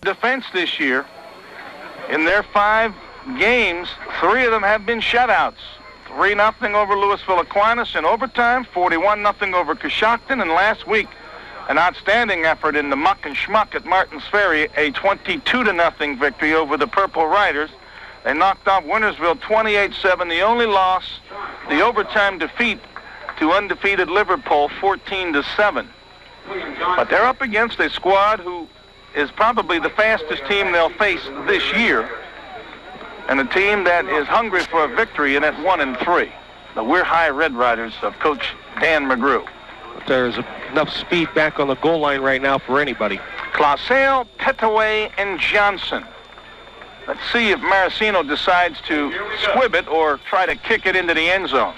defense this year. In their 5 games, 3 of them have been shutouts. 3-0 over Louisville Aquinas in overtime, 41-0 over Coshocton, and last week, an outstanding effort in the muck and schmuck at Martins Ferry, a 22-0 victory over the Purple Riders. They knocked off Wintersville 28-7, the only loss, the overtime defeat to undefeated Liverpool 14-7. But they're up against a squad who is probably the fastest team they'll face this year, and a team that is hungry for a victory and at 1-3. The Weir High Red Riders of Coach Dan McGrew. But there's enough speed back on the goal line right now for anybody. Clausel, Petaway, and Johnson. Let's see if Maracino decides to squib it or try to kick it into the end zone,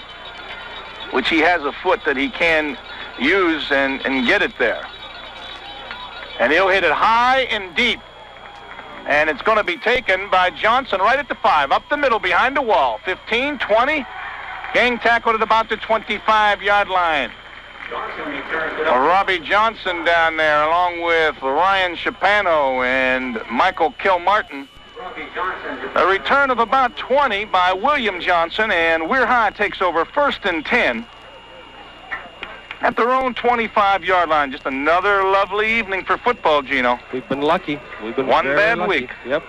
which he has a foot that he can use and get it there. And he'll hit it high and deep. And it's going to be taken by Johnson right at the 5, up the middle behind the wall. 15, 20. Gang tackled at about the 25-yard line. Robbie Johnson down there along with Ryan Chapano and Michael Kilmartin. A return of about 20 by William Johnson, and Weir High takes over 1st and 10 at their own 25-yard line. Just another lovely evening for football, Gino. We've been lucky. We've been one very bad lucky. week. Yep.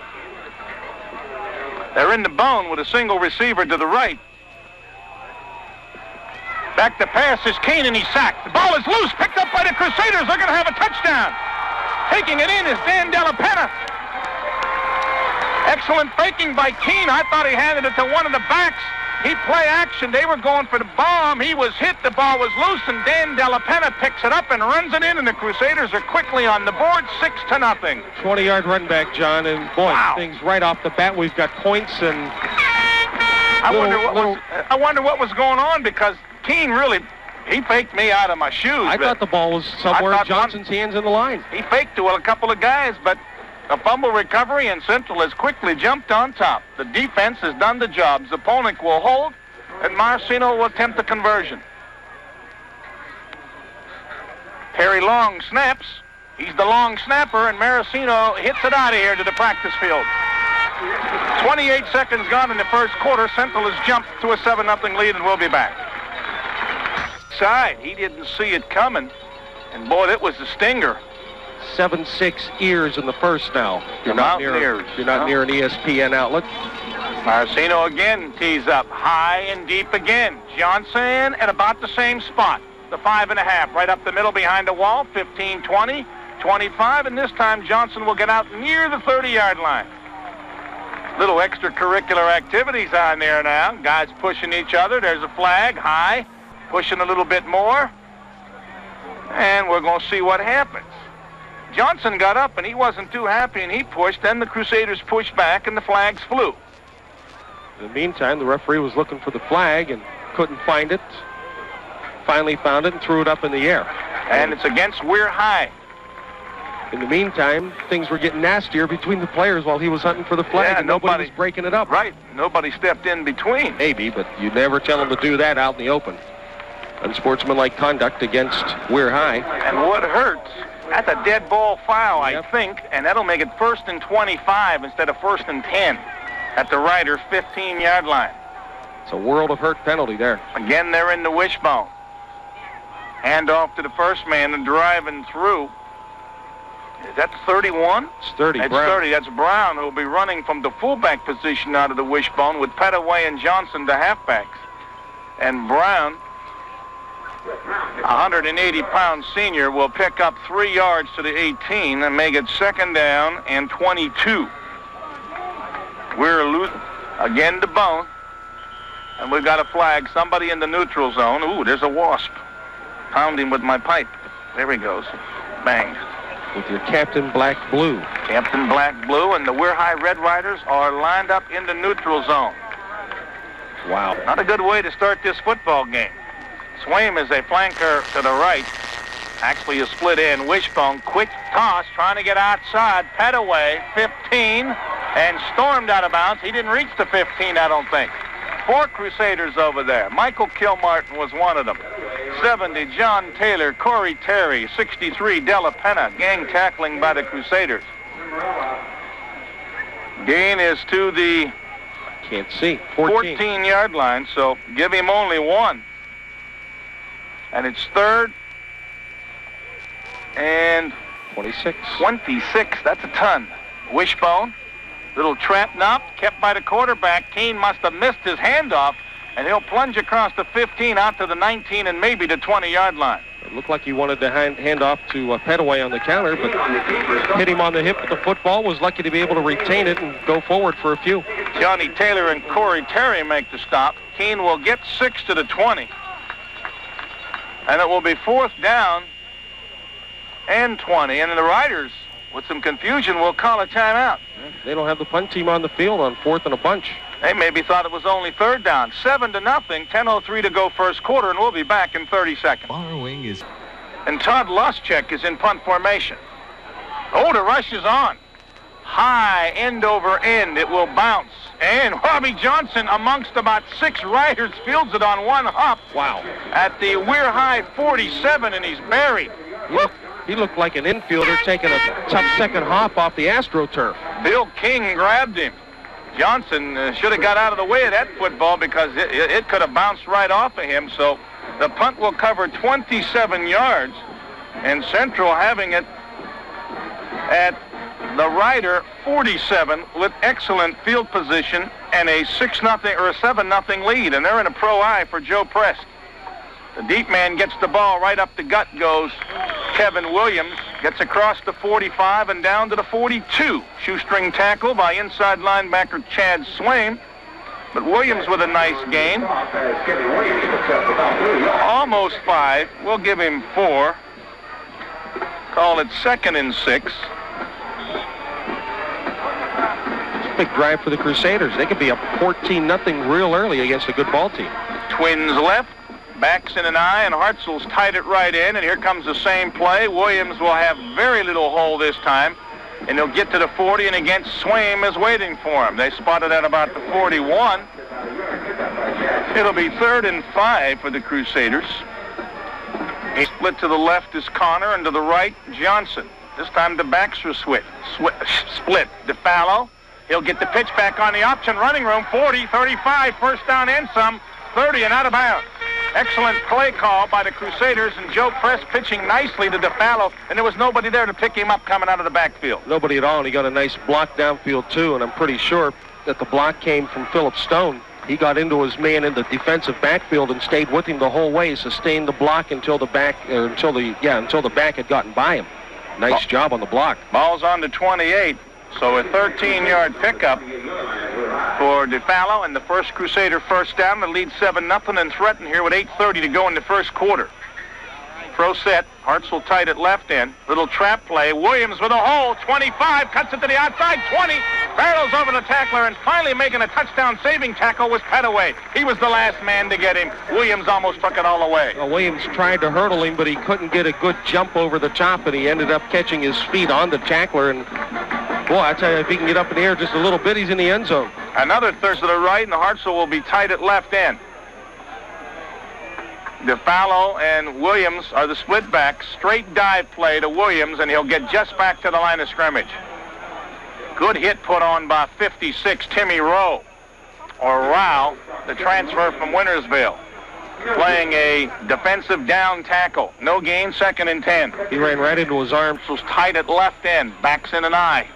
They're in the bone with a single receiver to the right. Back to pass is Kane, and he's sacked. The ball is loose, picked up by the Crusaders. They're going to have a touchdown. Taking it in is Dan Della Penna. Excellent faking by Keene. I thought he handed it to one of the backs. He play action. They were going for the bomb. He was hit. The ball was loose, and Dan Della Penna picks it up and runs it in, and the Crusaders are quickly on the board, 6-0. 20-yard run back, John, and boy, wow. Things right off the bat. We've got points and... I wonder what was going on, because Keene really, he faked me out of my shoes. I thought the ball was somewhere in Johnson's hands in the line. He faked to a couple of guys, but a fumble recovery, and Central has quickly jumped on top. The defense has done the job. Zaponik will hold, and Marcino will attempt the conversion. Terry Long snaps. He's the long snapper, and Maracino hits it out of here to the practice field. 28 seconds gone in the first quarter. Central has jumped to a 7-0 lead, and we'll be back. Side, he didn't see it coming, and boy, that was a stinger. 7-6 ears in the first now. You're not near an ESPN outlet. Marcino again tees up high and deep again. Johnson at about the same spot. The 5.5 right up the middle behind the wall. 15, 20, 25, and this time Johnson will get out near the 30-yard line. Little extracurricular activities on there now. Guys pushing each other. There's a flag high, pushing a little bit more, and we're going to see what happens. Johnson got up, and he wasn't too happy, and he pushed. Then the Crusaders pushed back, and the flags flew. In the meantime, the referee was looking for the flag and couldn't find it. Finally found it and threw it up in the air. And it's against Weir High. In the meantime, things were getting nastier between the players while he was hunting for the flag, and nobody was breaking it up. Right. Nobody stepped in between. Maybe, but you never tell them to do that out in the open. Unsportsmanlike conduct against Weir High. And what hurts, that's a dead ball foul, I think, and that'll make it 1st and 25 instead of 1st and 10 at the Riders' 15-yard line. It's a world of hurt penalty there. Again, they're in the wishbone. Hand off to the first man and driving through. Is that 31? It's 30, That's Brown. 30. That's Brown, who will be running from the fullback position out of the wishbone with Petaway and Johnson, the halfbacks. And Brown, 180-pound senior, will pick up 3 yards to the 18 and make it 2nd down and 22. We're losing again to bone, and we've got a flag. Somebody in the neutral zone. Ooh, there's a wasp. Pounding with my pipe. There he goes. Bang. With your Captain Black Blue. Captain Black Blue, and the Weir High Red Riders are lined up in the neutral zone. Wow. Not a good way to start this football game. Swaim is a flanker to the right. Actually a split end wishbone. Quick toss, trying to get outside. Petaway, 15, and stormed out of bounds. He didn't reach the 15, I don't think. 4 Crusaders over there. Michael Kilmartin was one of them. 70, John Taylor, Corey Terry. 63, Della Penna. Gang tackling by the Crusaders. Gain is to the can't see 14-yard line, so give him only one. And it's third and 26. 26, that's a ton. Wishbone, little trap knock, kept by the quarterback. Keene must have missed his handoff, and he'll plunge across the 15 out to the 19 and maybe the 20-yard line. It looked like he wanted to hand off to Petaway on the counter, but hit him on the hip with the football. Was lucky to be able to retain it and go forward for a few. Johnny Taylor and Corey Terry make the stop. Keene will get 6 to the 20. And it will be 4th down and 20. And the Riders, with some confusion, will call a timeout. They don't have the punt team on the field on 4th and a bunch. They maybe thought it was only 3rd down. 7-0, 10:03 to go first quarter, and we'll be back in 30 seconds. Following is... And Todd Luschek is in punt formation. Oh, the rush is on. High, end over end, it will bounce. And Robbie Johnson, amongst about 6 riders, fields it on one hop. Wow. At the Weir High 47, and he's buried. He looked like an infielder taking a tough second hop off the AstroTurf. Bill King grabbed him. Johnson should have got out of the way of that football because it could have bounced right off of him. So the punt will cover 27 yards, and Central having it at the Rider 47 with excellent field position and a 6-0 or a 7-0 lead, and they're in a pro eye for Joe Prest. The deep man gets the ball right up the gut, goes Kevin Williams, gets across the 45 and down to the 42. Shoestring tackle by inside linebacker Chad Swain. But Williams with a nice gain. Almost 5. We'll give him 4. Call it 2nd and 6. Big drive for the Crusaders. They could be up 14-0 real early against a good ball team. Twins left. Backs in an eye, and Hartzell's tied it right in, and here comes the same play. Williams will have very little hole this time, and he'll get to the 40, and again, Swaim is waiting for him. They spotted at about the 41. It'll be 3rd and 5 for the Crusaders. Split to the left is Connor, and to the right, Johnson. This time the backs are split. DeFallo, he'll get the pitch back on the option running room. 40, 35, first down and some, 30 and out of bounds. Excellent play call by the Crusaders, and Joe Press pitching nicely to DeFallo, and there was nobody there to pick him up coming out of the backfield. Nobody at all, and he got a nice block downfield, too, and I'm pretty sure that the block came from Philip Stone. He got into his man in the defensive backfield and stayed with him the whole way, sustained the block until the back had gotten by him. Nice job on the block. Ball's on to 28, so a 13-yard pickup for DeFallo, and the first Crusader first down. The lead 7-0 and threatened here with 8:30 to go in the first quarter. Pro set. Hartzell tight at left end. Little trap play. Williams with a hole. 25. Cuts it to the outside. 20. Barrels over the tackler, and finally making a touchdown saving tackle was Petaway. He was the last man to get him. Williams almost took it all away. Well, Williams tried to hurdle him, but he couldn't get a good jump over the top, and he ended up catching his feet on the tackler. And boy, I tell you, if he can get up in the air just a little bit, he's in the end zone. Another third to the right, and the Hartzell will be tight at left end. DeFallo and Williams are the split backs. Straight dive play to Williams, and he'll get just back to the line of scrimmage. Good hit put on by 56, Timmy Rowe, or Rao, the transfer from Wintersville, playing a defensive down tackle. No gain, 2nd and 10. He ran right into his arm. Was tight at left end, backs in an eye.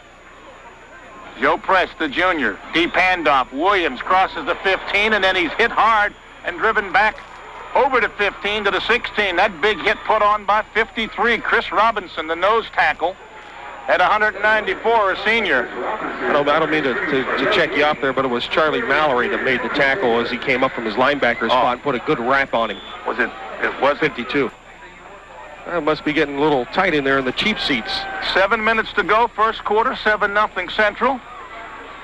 Joe Press, the junior, deep handoff. Williams crosses the 15, and then he's hit hard and driven back over to 15 to the 16. That big hit put on by 53, Chris Robinson, the nose tackle, at 194, a senior. I don't mean to check you off there, but it was Charlie Mallory that made the tackle as he came up from his linebacker spot and put a good wrap on him. Was it? It was 52. It must be getting a little tight in there in the cheap seats. 7 minutes to go, first quarter, 7-0 Central.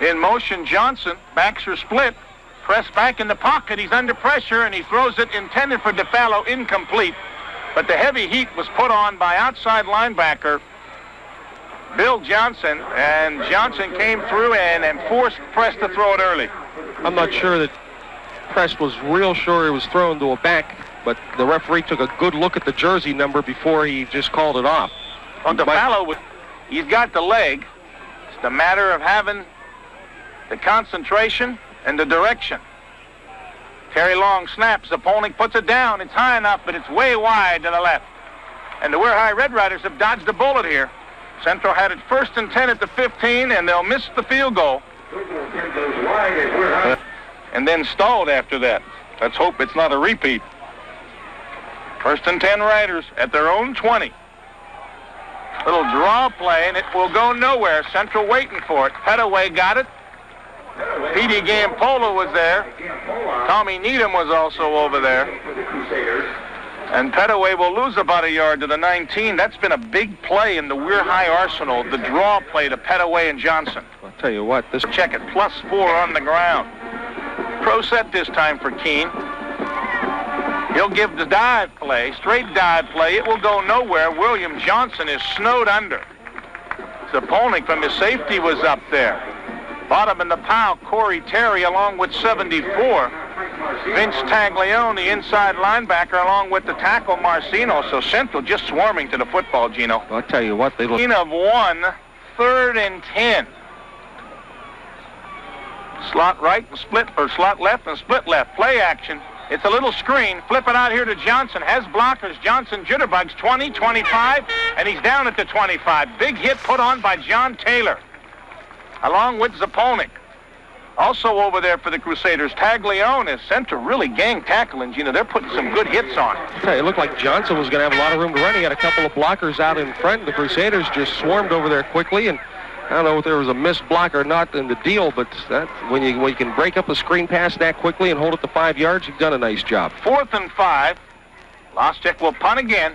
In motion, Johnson. Backs are split. Press back in the pocket. He's under pressure, and he throws it intended for DeFallo, incomplete. But the heavy heat was put on by outside linebacker Bill Johnson, and Johnson came through and forced Press to throw it early. I'm not sure that Press was real sure he was thrown to a back, but the referee took a good look at the jersey number before he just called it off. On DeFallo, he's got the leg, It's a matter of having the concentration and the direction. Terry Long snaps. Zapolnik puts it down. It's high enough, but it's way wide to the left. And the Weir High Red Riders have dodged a bullet here. Central had it 1st and 10 at the 15, and they'll miss the field goal. And then stalled after that. Let's hope it's not a repeat. 1st and 10 Riders at their own 20. Little draw play, and it will go nowhere. Central waiting for it. Pettaway got it. Petey Gampola was there. Tommy Needham was also over there. And Pettaway will lose about a yard to the 19. That's been a big play in the Weir High arsenal, the draw play to Pettaway and Johnson. I'll tell you what, this... Check it, +4 on the ground. Pro set this time for Keene. He'll give the dive play, straight dive play. It will go nowhere. William Johnson is snowed under. Zapolnik from his safety was up there. Bottom in the pile, Corey Terry along with 74. Vince Taglione, the inside linebacker, along with the tackle Marcino. So Central just swarming to the football, Gino. Well, I'll tell you what, they look... Of 1, 3rd and 10. Slot right and split, or slot left and split left. Play action. It's a little screen. Flip it out here to Johnson. Has blockers. Johnson jitterbugs 20, 25, and he's down at the 25. Big hit put on by John Taylor, along with Zapolnik. Also over there for the Crusaders, Taglione. Central really gang tackling, Gino. They're putting some good hits on. It looked like Johnson was going to have a lot of room to run. He had a couple of blockers out in front. The Crusaders just swarmed over there quickly, and I don't know if there was a missed block or not in the deal, but that, when you can break up a screen pass that quickly and hold it to 5 yards, you've done a nice job. 4th and 5. Loschek will punt again.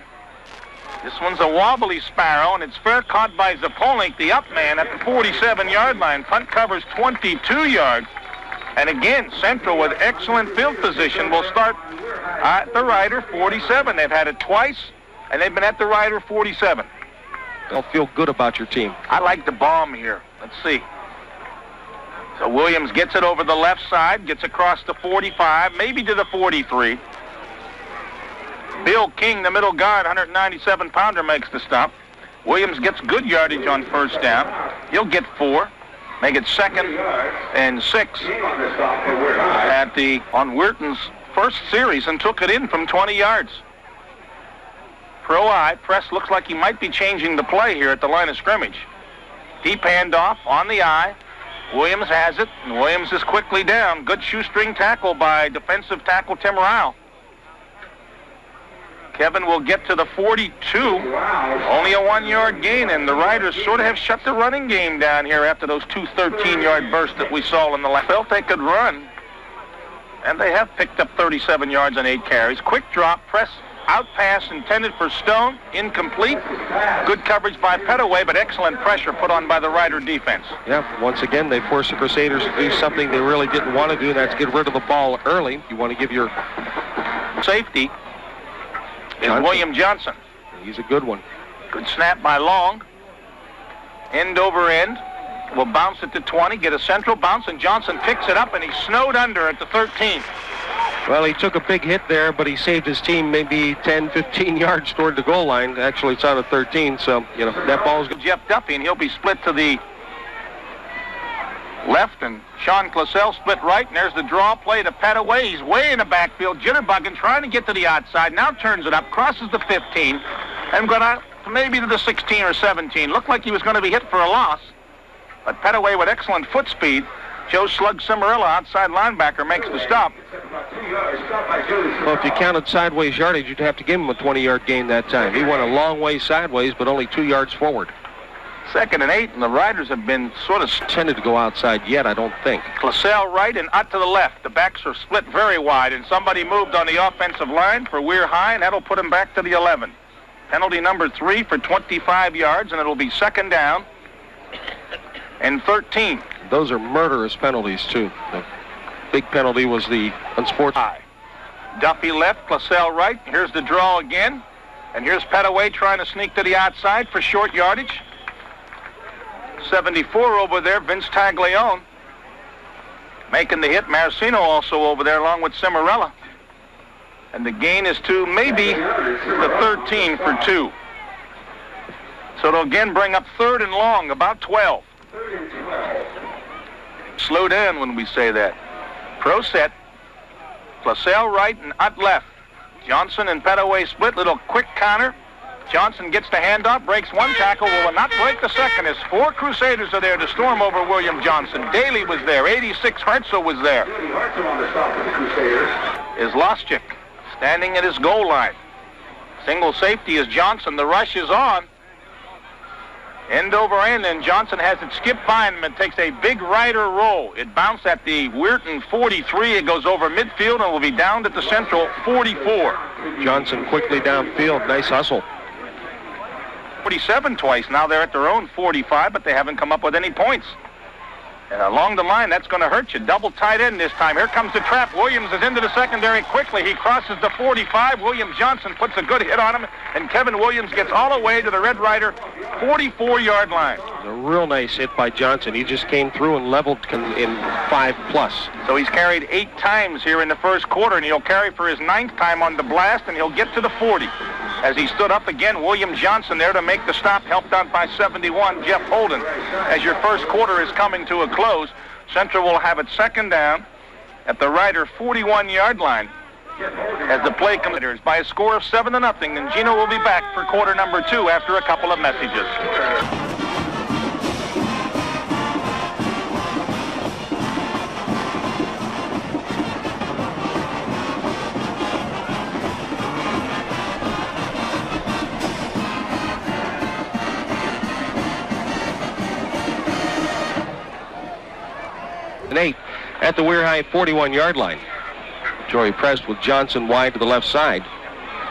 This one's a wobbly sparrow, and it's fair caught by Zapolnik, the up man, at the 47-yard line. Punt covers 22 yards. And again, Central with excellent field position will start at the Rider 47. They've had it twice, and they've been at the Rider 47. They'll feel good about your team. I like the bomb here. Let's see. So Williams gets it over the left side, gets across the 45, maybe to the 43. Bill King, the middle guard, 197-pounder, makes the stop. Williams gets good yardage on 1st down. He'll get 4. Make it 2nd and 6 on Weirton's first series, and took it in from 20 yards. Pro eye. Press looks like he might be changing the play here at the line of scrimmage. Deep handoff on the eye. Williams has it, and Williams is quickly down. Good shoestring tackle by defensive tackle Tim Rao. Kevin will get to the 42. Only a 1-yard gain, and the Riders sort of have shut the running game down here after those 2 13-yard bursts that we saw in the last. Felt they could run, and they have picked up 37 yards on 8 carries. Quick drop, press, out pass intended for Stone, incomplete. Good coverage by Pettaway, but excellent pressure put on by the Rider defense. Yeah, once again, they forced the Crusaders to do something they really didn't want to do, and that's get rid of the ball early. You want to give your safety is William Johnson. He's a good one. Good snap by Long. End over end. Will bounce it to 20, get a central bounce, and Johnson picks it up, and he's snowed under at the 13. Well, he took a big hit there, but he saved his team maybe 10, 15 yards toward the goal line. Actually, it's on a 13, so, you know, that ball's good. Jeff Duffy, and he'll be split to the left, and Sean Classell split right, and there's the draw play to Pettaway. He's way in the backfield, jitterbugging, trying to get to the outside. Now turns it up, crosses the 15, and got out maybe to the 16 or 17. Looked like he was going to be hit for a loss, but Pettaway with excellent foot speed. Joe Slug Cimarella, outside linebacker, makes the stop. Well, if you counted sideways yardage, you'd have to give him a 20-yard gain that time. He went a long way sideways, but only 2 yards forward. 2nd and 8, and the Riders have been sort of tended to go outside yet, I don't think. Classell right and out to the left. The backs are split very wide, and somebody moved on the offensive line for Weir High, and that'll put him back to the 11. Penalty number 3 for 25 yards, and it'll be 2nd down and 13. Those are murderous penalties, too. The big penalty was the unsportsmanlike. Duffy left, Classell right. Here's the draw again. And here's Pettaway trying to sneak to the outside for short yardage. 74 over there, Vince Taglione. Making the hit, Marcino also over there along with Cimarella. And the gain is to maybe the 13 for 2. So it'll again bring up 3rd and long, about 12. Slow down when we say that. Pro set. Plasell right and Utt left. Johnson and Petaway split. Little quick counter. Johnson gets the handoff, breaks one tackle, will not break the second as 4 Crusaders are there to storm over William Johnson. Daly was there. 86 Hartzell was there. Is Loschik standing at his goal line. Single safety is Johnson. The rush is on. End over end, and Johnson has it skip by him and takes a big rider roll. It bounced at the Weirton 43. It goes over midfield and will be down at the Central 44. Johnson quickly downfield. Nice hustle. 47 twice. Now they're at their own 45, but they haven't come up with any points. And along the line, that's going to hurt you. Double tight end this time. Here comes the trap. Williams is into the secondary quickly. He crosses the 45. William Johnson puts a good hit on him, and Kevin Williams gets all the way to the Red Rider 44-yard line. A real nice hit by Johnson. He just came through and leveled in 5+. So he's carried 8 times here in the first quarter, and he'll carry for his 9th time on the blast, and he'll get to the 40. As he stood up again, William Johnson there to make the stop, helped out by 71, Jeff Holden. As your first quarter is coming to a close, Central will have it second down at the Rider 41-yard line as the play comes by a score of 7-0, and Gino will be back for quarter number 2 after a couple of messages. And 8 at the Weir High 41-yard line. Joey Prest with Johnson wide to the left side.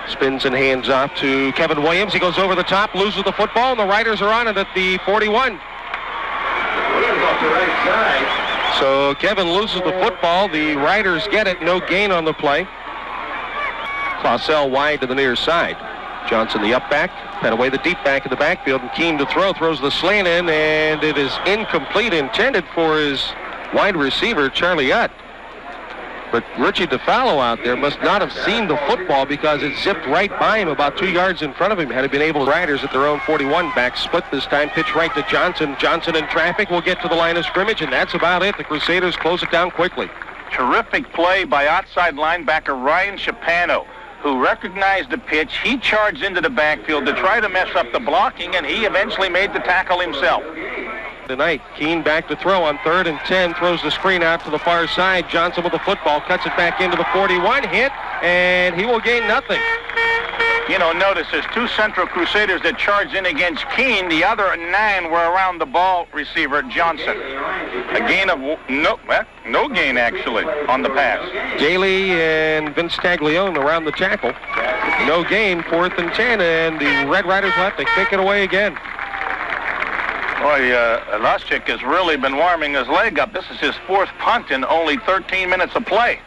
Spins and hands off to Kevin Williams. He goes over the top, loses the football, and the Riders are on it at the 41. Williams off the right side. So Kevin loses the football. The Riders get it. No gain on the play. Clausell wide to the near side. Johnson the up back. Petaway the deep back in the backfield. And Keene to throw. Throws the slant in, and it is incomplete, intended for his wide receiver, Charlie Utt. But Richie DeFallo out there must not have seen the football because it zipped right by him about 2 yards in front of him. Had he been able to, Riders at their own 41, back split this time, pitch right to Johnson. Johnson in traffic will get to the line of scrimmage, and that's about it. The Crusaders close it down quickly. Terrific play by outside linebacker Ryan Chapano, who recognized the pitch. He charged into the backfield to try to mess up the blocking, and he eventually made the tackle himself. Tonight, Keene back to throw on 3rd and 10, throws the screen out to the far side. Johnson with the football, cuts it back into the 41, hit, and he will gain nothing. You know, notice there's 2 Central Crusaders that charged in against Keene. The other 9 were around the ball receiver, Johnson. A gain of no gain, actually, on the pass. Daly and Vince Taglione around the tackle. No gain, 4th and 10, and the Red Riders will have to kick it away again. Boy, Loschik has really been warming his leg up. This is his 4th punt in only 13 minutes of play.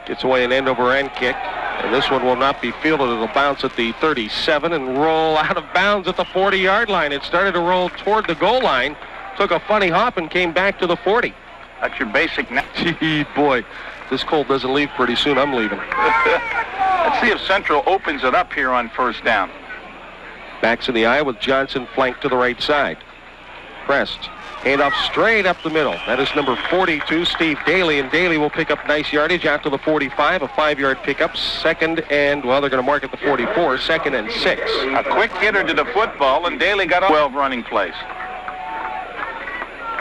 Gets away an end-over-end kick, and this one will not be fielded. It'll bounce at the 37 and roll out of bounds at the 40-yard line. It started to roll toward the goal line, took a funny hop, and came back to the 40. That's your basic... Gee, boy, this cold doesn't leave pretty soon. I'm leaving. Let's see if Central opens it up here on 1st down. Backs in the eye with Johnson flanked to the right side. Prest. Handoff straight up the middle. That is number 42, Steve Daly, and Daly will pick up nice yardage after the 45, a 5-yard pickup, 2nd and, well, they're going to mark it the 44, 2nd and 6. A quick hitter to the football, and Daly got 12 running plays.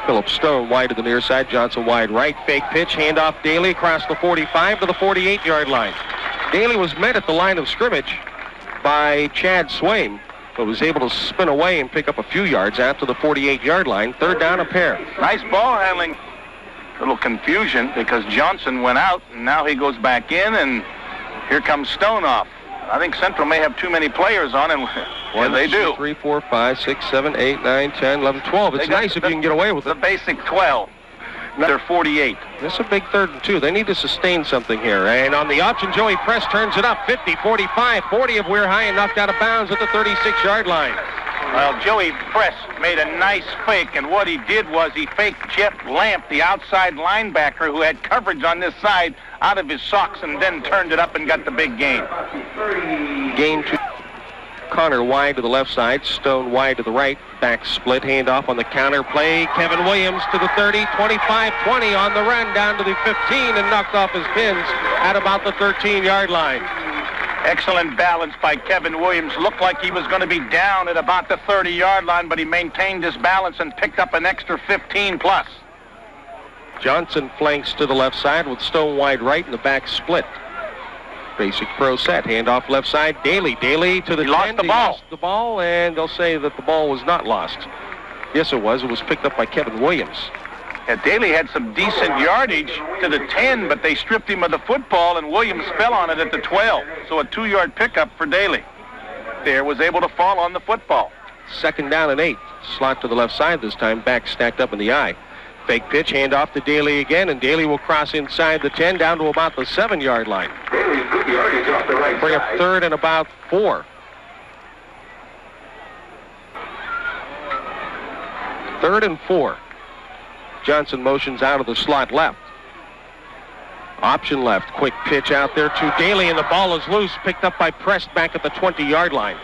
Philip Stone wide to the near side, Johnson wide right, fake pitch, handoff Daly across the 45 to the 48-yard line. Daly was met at the line of scrimmage by Chad Swaim, but was able to spin away and pick up a few yards after the 48-yard line. 3rd down, a pair. Nice ball handling. Little confusion because Johnson went out, and now he goes back in, and here comes Stone off. I think Central may have too many players on, and yeah, they do. 1, 2, 3, 4, 5, 6, 7, 8, 9, 10, 11, 12. It's nice if you can get away with it. The basic 12. They're 48. This is a big 3rd and 2. They need to sustain something here. And on the option, Joey Prest turns it up. 50, 45, 40 of Weir High and knocked out of bounds at the 36-yard line. Well, Joey Prest made a nice fake, and what he did was he faked Jeff Lamp, the outside linebacker who had coverage on this side, out of his socks, and then turned it up and got the big gain. Gain 2. Connor wide to the left side, Stone wide to the right, back split, handoff on the counter play. Kevin Williams to the 30, 25-20 on the run down to the 15 and knocked off his pins at about the 13-yard line. Excellent balance by Kevin Williams. Looked like he was going to be down at about the 30-yard line, but he maintained his balance and picked up an extra 15 plus. Johnson flanks to the left side with Stone wide right and the back split. Basic pro set. Handoff left side. Daly to the 10. Lost the ball, and they'll say that the ball was not lost. Yes, it was. It was picked up by Kevin Williams. Yeah, Daly had some decent yardage to the 10, but they stripped him of the football, and Williams fell on it at the 12. So a 2-yard pickup for Daly. There was able to fall on the football. 2nd down and 8. Slot to the left side this time. Back stacked up in the eye. Fake pitch, handoff to Daly again, and Daly will cross inside the 10 down to about the 7-yard line. Daly's good yardage off the right Bring up side. 3rd and about 4. 3rd and 4. Johnson motions out of the slot left. Option left. Quick pitch out there to Daly, and the ball is loose. Picked up by Prest back at the 20-yard line.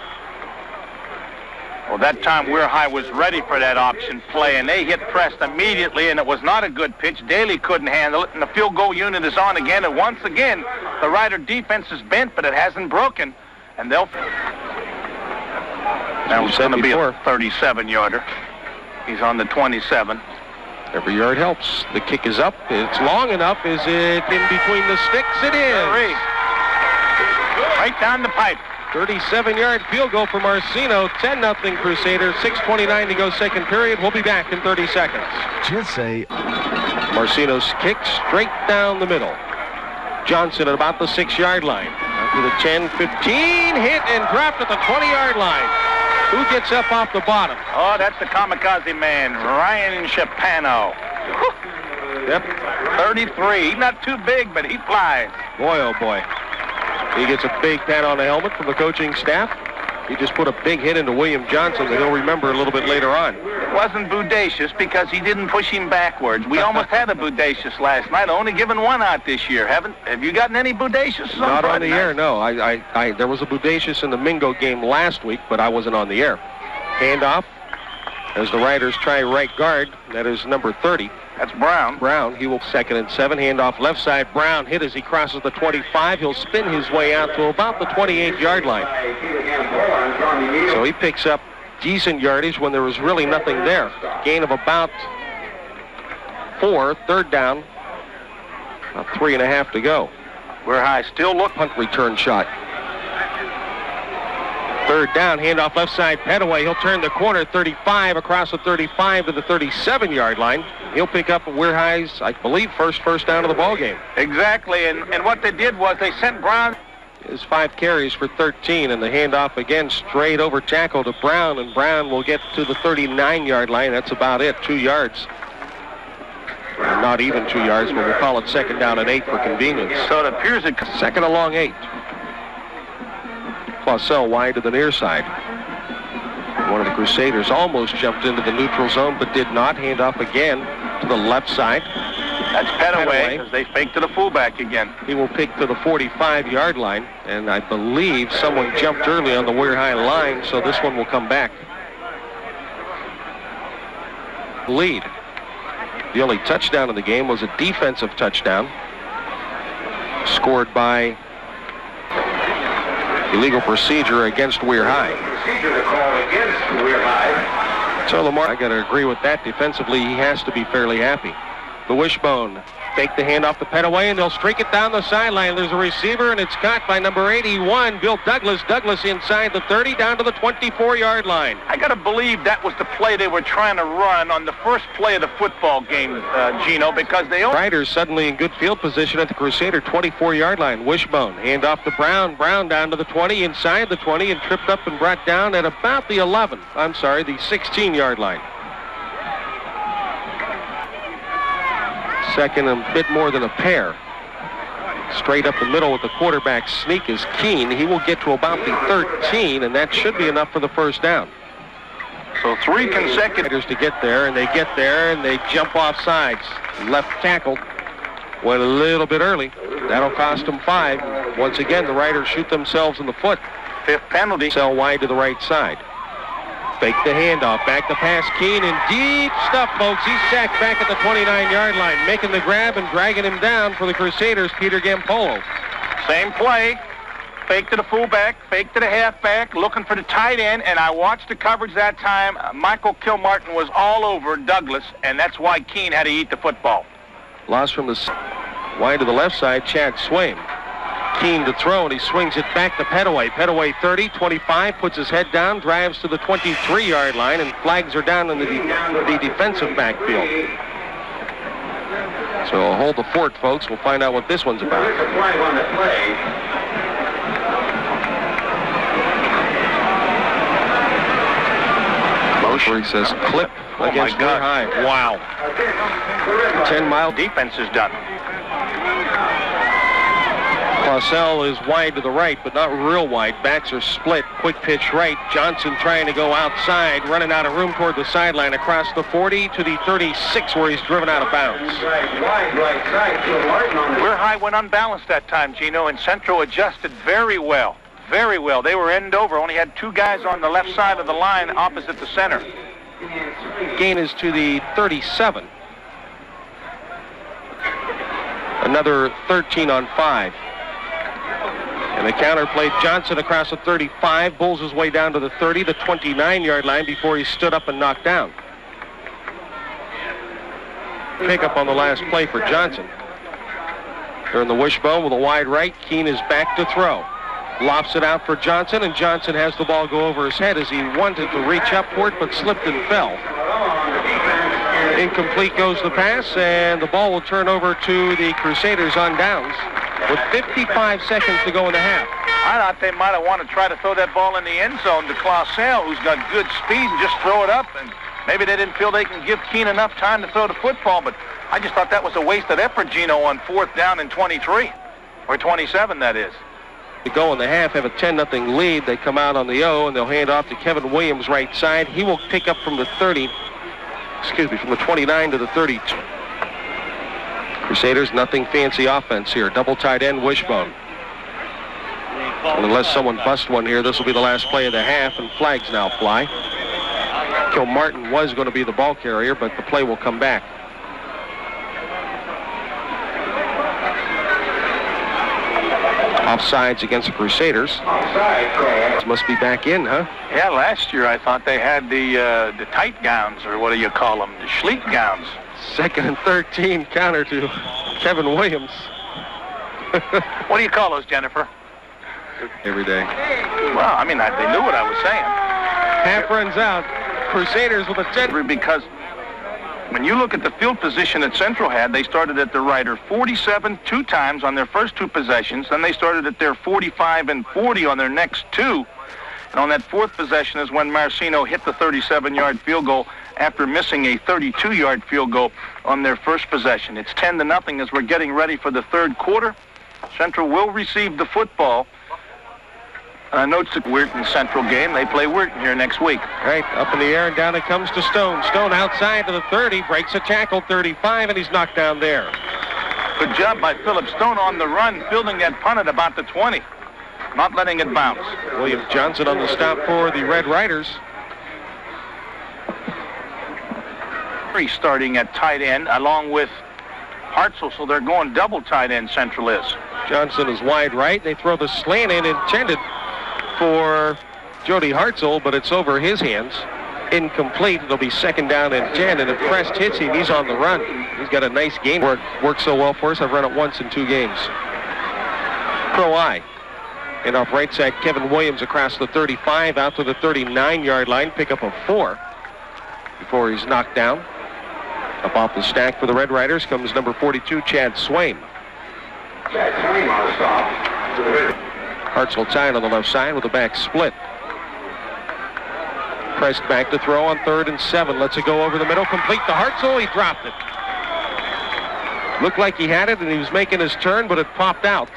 Well, that time Weir High was ready for that option play, and they hit Prest immediately, and it was not a good pitch. Daly couldn't handle it, and the field goal unit is on again, and once again, the Rider defense is bent, but it hasn't broken, and they'll... That was going to be a 37-yarder. He's on the 27. Every yard helps. The kick is up. It's long enough. Is it in between the sticks? It is. Right down the pipe. 37-yard field goal for Marcino. 10-0 Crusaders. 6:29 to go second period. We'll be back in 30 seconds. Just say Marcino's kick straight down the middle. Johnson at about the 6-yard line. To the 10, 15, hit and dropped at the 20-yard line. Who gets up off the bottom? Oh, that's the kamikaze man, Ryan Shapano. Yep. 33. He's not too big, but he flies. Boy, oh boy. He gets a big pat on the helmet from the coaching staff. He just put a big hit into William Johnson that he'll remember a little bit later on. It wasn't bodacious because he didn't push him backwards. We almost had a bodacious last night. Only given one out this year. Have you gotten any bodacious? Not on the air, no. There was a bodacious in the Mingo game last week, but I wasn't on the air. Handoff as the Riders try right guard. That is number 30. That's Brown. Brown, he will 2nd and 7. Handoff left side. Brown hit as he crosses the 25. He'll spin his way out to about the 28-yard line. So he picks up decent yardage when there was really nothing there. Gain of about 4. 3rd down. About 3.5 to go. Weir High still look. Punt return shot. 3rd down, handoff left side, Petaway. He'll turn the corner, 35 across the 35 to the 37-yard line. He'll pick up Weir High's, I believe, first down of the ball game. Exactly, and what they did was they sent Brown. His 5 carries for 13, and the handoff again straight over tackle to Brown, and Brown will get to the 39-yard line. That's about it, 2 yards. Not even 2 yards, but we'll call it 2nd down and 8 for convenience. So it appears that 2nd along 8. Clausell wide to the near side. One of the Crusaders almost jumped into the neutral zone, but did not. Handoff again to the left side. That's Petaway, as they fake to the fullback again. He will pick to the 45-yard line, and I believe someone jumped early on the Weir High line, so this one will come back. Lead. The only touchdown of the game was a defensive touchdown scored by illegal procedure against Weir High. Procedure to call against Weir High. So Lamar, I got to agree with that. Defensively, he has to be fairly happy. The wishbone. Fake the handoff to Petaway, and they'll streak it down the sideline. There's a receiver, and it's caught by number 81, Bill Douglas. Douglas inside the 30, down to the 24-yard line. I got to believe that was the play they were trying to run on the first play of the football game, Gino, because they... Riders suddenly in good field position at the Crusader 24-yard line. Wishbone, handoff to Brown. Brown down to the 20, inside the 20, and tripped up and brought down at about the 16-yard line. 2nd and a bit more than a pair. Straight up the middle with the quarterback sneak is Keene. He will get to about the 13, and that should be enough for the first down. So 3 consecutive to get there, and they get there, and they jump off sides. Left tackle went a little bit early. That'll cost them 5. Once again, the Riders shoot themselves in the foot. Fifth penalty. Sell wide to the right side. Fake the handoff. Back to pass. Keene in deep stuff, folks. He's sacked back at the 29-yard line. Making the grab and dragging him down for the Crusaders, Peter Gampolo. Same play. Fake to the fullback, fake to the halfback, looking for the tight end, and I watched the coverage that time. Michael Kilmartin was all over Douglas, and that's why Keene had to eat the football. Loss from the wide to the left side, Chad Swaim. Keene to throw, and he swings it back to Petaway. Petaway 30, 25, puts his head down, drives to the 23-yard line, and flags are down in the defensive backfield. So hold the fort, folks. We'll find out what this one's about. Where he says clip against rear high. Wow. 10-mile defense is done. Clausell is wide to the right, but not real wide. Backs are split. Quick pitch right. Johnson trying to go outside, running out of room toward the sideline across the 40 to the 36 where he's driven out of bounds. Rear high went unbalanced that time, Gino, and Central adjusted very well. Very well. They were end over. Only had two guys on the left side of the line opposite the center. Gain is to the 37. Another 13 on 5. And the counter played Johnson across the 35, bulls his way down to the 30, the 29-yard line before he stood up and knocked down. Pickup on the last play for Johnson. They're in the wishbone with a wide right. Keene is back to throw. Lofts it out for Johnson, and Johnson has the ball go over his head as he wanted to reach up for it, but slipped and fell. Incomplete goes the pass, and the ball will turn over to the Crusaders on downs with 55 seconds to go in the half. I thought they might have wanted to try to throw that ball in the end zone to Clausell, who's got good speed, and just throw it up. And maybe they didn't feel they can give Keene enough time to throw the football, but I just thought that was a wasted effort, Gino, on 4th down and 23, or 27, that is. To go in the half, have a 10-0 lead. They come out on the O, and they'll hand off to Kevin Williams right side. He will pick up from the 30, from the 29 to the 32. Crusaders, nothing fancy offense here. Double tight end, wishbone. And unless someone busts one here, this will be the last play of the half, and flags now fly. Kilmartin was going to be the ball carrier, but the play will come back. Offsides against the Crusaders. This must be back in, huh? Yeah, last year I thought they had the tight gowns, or what do you call them, the sleek gowns. 2nd and 13, counter to Kevin Williams. What do you call those, Jennifer? Every day. Well, I mean, they knew what I was saying. Half runs out. Crusaders with a 10. Because when you look at the field position that Central had, they started at their right 47 two times on their first two possessions. Then they started at their 45 and 40 on their next two. And on that 4th possession is when Marcino hit the 37-yard field goal after missing a 32-yard field goal on their first possession. It's 10-0 as we're getting ready for the 3rd quarter. Central will receive the football. Notes the Weirton Central game. They play Weirton here next week. Right, up in the air and down it comes to Stone. Stone outside to the 30, breaks a tackle, 35, and he's knocked down there. Good job by Philip Stone on the run, fielding that punt at about the 20. Not letting it bounce. William Johnson on the stop for the Red Riders. Starting at tight end along with Hartzell, so they're going double tight end, Central is. Johnson is wide right. They throw the slant in intended for Jody Hartzell, but it's over his hands. Incomplete. It'll be 2nd down and 10, and if Prest hits him, he's on the run. He's got a nice game. Worked so well for us. I've run it once in 2 games. Pro I. And off right side, Kevin Williams across the 35 out to the 39-yard line. Pick up a 4 before he's knocked down. Up off the stack for the Red Riders comes number 42, Chad Swaim. Hartzell tied on the left side with a back split. Pressed back to throw on 3rd and 7. Lets it go over the middle. Complete to Hartzell. He dropped it. Looked like he had it, and he was making his turn, but it popped out.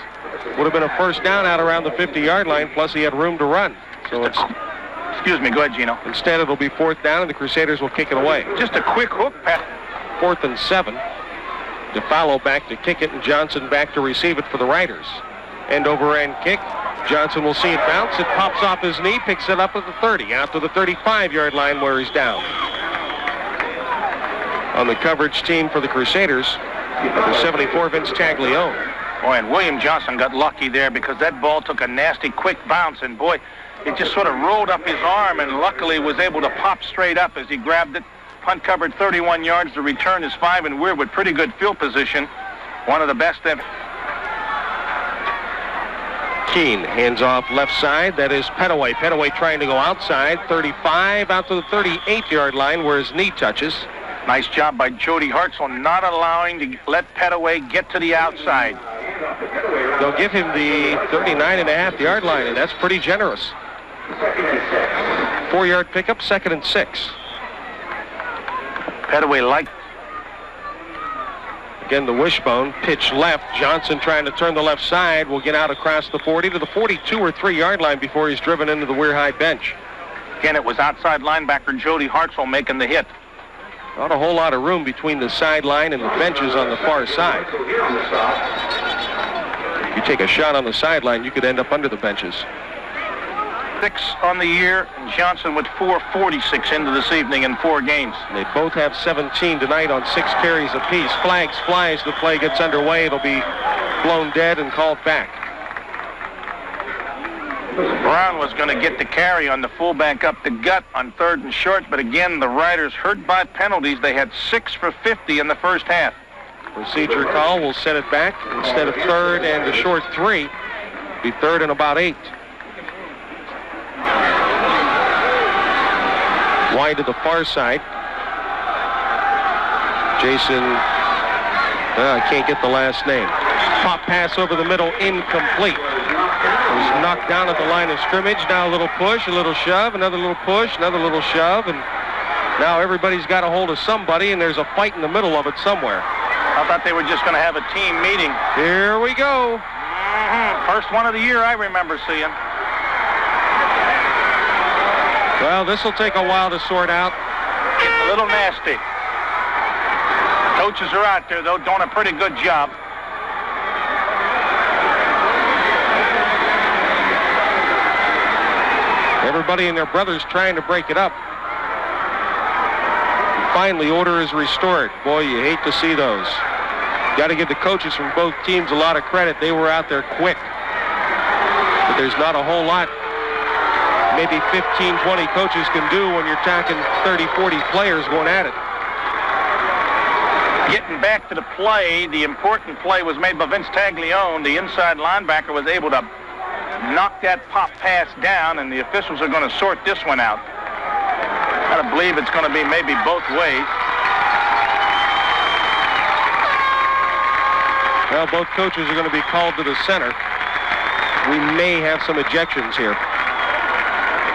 Would have been a 1st down out around the 50-yard line, plus he had room to run. So it's... Excuse me, go ahead, Gino. Instead, it'll be 4th down, and the Crusaders will kick it away. Just a quick hook pass. 4th and 7. DeFallo back to kick it, and Johnson back to receive it for the Riders. End over end kick. Johnson will see it bounce. It pops off his knee, picks it up at the 30, out to the 35-yard line where he's down. On the coverage team for the Crusaders, the 74, Vince Taglione. Boy, and William Johnson got lucky there because that ball took a nasty, quick bounce, and boy, it just sort of rolled up his arm, and luckily was able to pop straight up as he grabbed it. Punt covered 31 yards. The return is 5, and we're with pretty good field position. One of the best ever. Keene hands off left side. That is Pettaway. Pettaway trying to go outside. 35 out to the 38-yard line where his knee touches. Nice job by Jody Hartzell not allowing to let Pettaway get to the outside. They'll give him the 39.5-yard line, and that's pretty generous. 4-yard pickup, 2nd and 6. Pettaway like. Again, the wishbone, pitch left. Johnson trying to turn the left side. Will get out across the 40 to the 42 or 3-yard line before he's driven into the Weir High bench. Again, it was outside linebacker Jody Hartzell making the hit. Not a whole lot of room between the sideline and the benches on the far side. If you take a shot on the sideline, you could end up under the benches. 6 on the year, and Johnson with 446 into this evening in 4 games. They both have 17 tonight on 6 carries apiece. Flags flies, the play gets underway. It'll be blown dead and called back. Brown was going to get the carry on the fullback up the gut on 3rd and short, but again, the Riders hurt by penalties. They had 6 for 50 in the first half. Procedure call will set it back. Instead of 3rd and a short 3, be 3rd and about 8. Wide to the far side. Jason, I can't get the last name. Pop pass over the middle, incomplete. He was knocked down at the line of scrimmage. Now a little push, a little shove, another little push, another little shove, and now everybody's got a hold of somebody, and there's a fight in the middle of it somewhere. I thought they were just going to have a team meeting. Here we go. First one of the year I remember seeing. Well, this will take a while to sort out. It's a little nasty. Coaches are out there, though, doing a pretty good job. Everybody and their brothers trying to break it up. And finally, order is restored. Boy, you hate to see those. Got to give the coaches from both teams a lot of credit. They were out there quick. But there's not a whole lot maybe 15, 20 coaches can do when you're talking 30, 40 players going at it. Getting back to the play, the important play was made by Vince Taglione. The inside linebacker was able to knock that pop pass down, and the officials are going to sort this one out. I believe it's going to be maybe both ways. Well, both coaches are going to be called to the center. We may have some ejections here.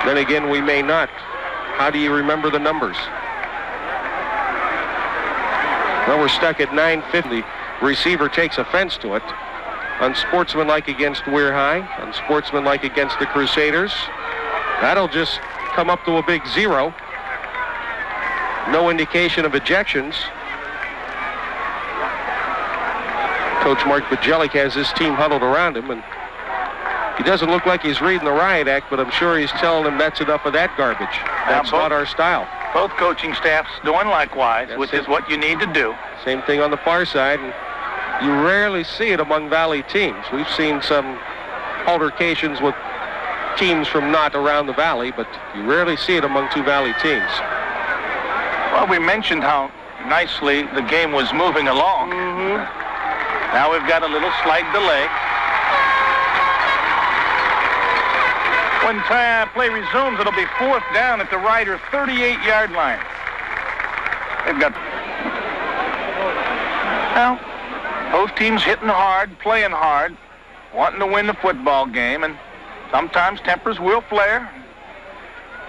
Then again, we may not. How do you remember the numbers? Well, we're stuck at 9:50. Receiver takes offense to it. Unsportsmanlike against Weir High. Unsportsmanlike against the Crusaders. That'll just come up to a big 0. No indication of ejections. Coach Marc Bjelac has his team huddled around him, and he doesn't look like he's reading the riot act, but I'm sure he's telling them that's enough of that garbage. That's not our style. Both coaching staffs doing likewise, which is what you need to do. Same thing on the far side, and you rarely see it among Valley teams. We've seen some altercations with teams from not around the Valley, but you rarely see it among two Valley teams. Well, we mentioned how nicely the game was moving along. Now we've got a little slight delay. When play resumes, it'll be 4th down at the Rider 38-yard line. They've got... Well, both teams hitting hard, playing hard, wanting to win the football game, and sometimes tempers will flare.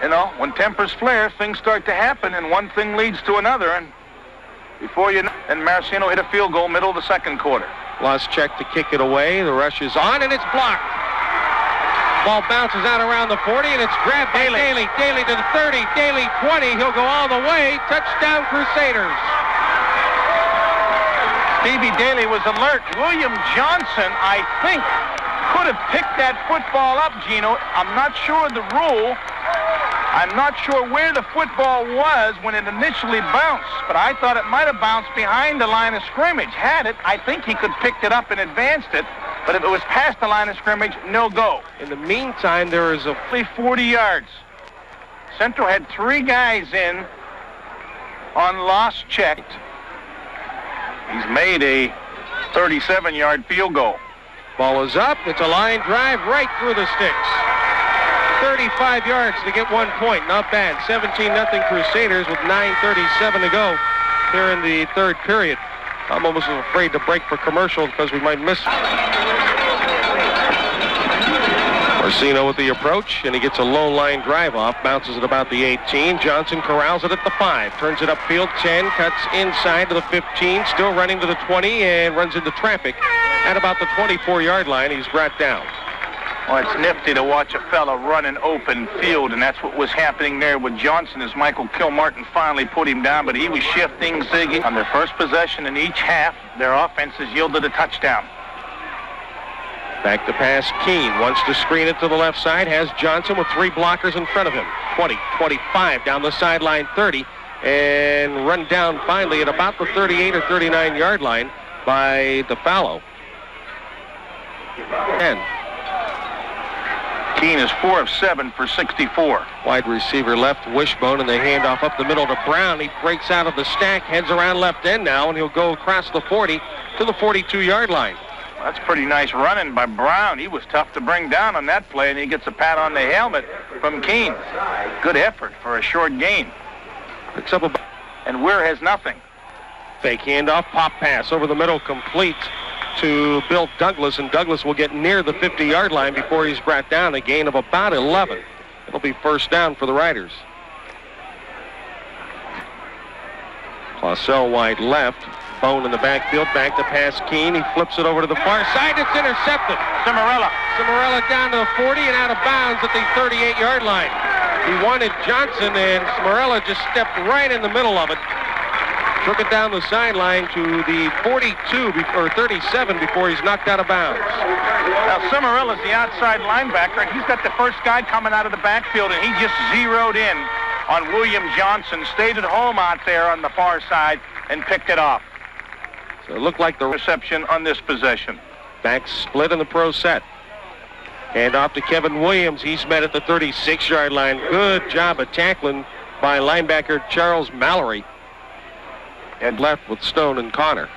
You know, when tempers flare, things start to happen, and one thing leads to another, and before you know, and Marcino hit a field goal middle of the second quarter. Lost check to kick it away. The rush is on, and it's blocked. Ball bounces out around the 40, and it's grabbed by Daly. Daly to the 30, Daly 20. He'll go all the way. Touchdown, Crusaders. Stevie Daly was alert. William Johnson, I think, could have picked that football up, Gino. I'm not sure of the rule. I'm not sure where the football was when it initially bounced, but I thought it might have bounced behind the line of scrimmage. Had it, I think he could have picked it up and advanced it, but if it was past the line of scrimmage, no go. In the meantime, there is only 40 yards. Central had 3 guys in on loss checked. He's made a 37-yard field goal. Ball is up. It's a line drive right through the sticks. 35 yards to get 1 point. Not bad. 17-0 Crusaders with 9:37 to go here in the third period. I'm almost afraid to break for commercial because we might miss. Marcino with the approach, and he gets a low line drive off. Bounces at about the 18. Johnson corrals it at the 5. Turns it upfield. 10. Cuts inside to the 15. Still running to the 20 and runs into traffic at about the 24-yard line. He's brought down. Well, it's nifty to watch a fella run an open field, and that's what was happening there with Johnson as Michael Kilmartin finally put him down, but he was shifting, zigging. On their first possession in each half, their offense has yielded a touchdown. Back to pass, Keene wants to screen it to the left side, has Johnson with 3 blockers in front of him. 20, 25, down the sideline, 30, and run down finally at about the 38 or 39-yard line by DeFallo. 10. Keene is 4 of 7 for 64. Wide receiver left, Wishbone, and they hand off up the middle to Brown. He breaks out of the stack, heads around left end now, and he'll go across the 40 to the 42-yard line. That's pretty nice running by Brown. He was tough to bring down on that play, and he gets a pat on the helmet from Keene. Good effort for a short gain. Picks up a... And Weir has nothing. Fake handoff, pop pass over the middle, complete to Bill Douglas, and Douglas will get near the 50-yard line before he's brought down, a gain of about 11. It'll be first down for the Riders. Clausell wide left. Bone in the backfield, back to pass Keene. He flips it over to the far side. It's intercepted. Cimarella down to the 40 and out of bounds at the 38-yard line. He wanted Johnson, and Cimarella just stepped right in the middle of it. Took it down the sideline to the 42 or 37 before he's knocked out of bounds. Now Cimarella's the outside linebacker, and he's got the first guy coming out of the backfield, and he just zeroed in on William Johnson. Stayed at home out there on the far side and picked it off. So it looked like the reception on this possession. Back split in the pro set. Hand off to Kevin Williams. He's met at the 36-yard line. Good job of tackling by linebacker Charles Mallory. And left with Stone and Connor.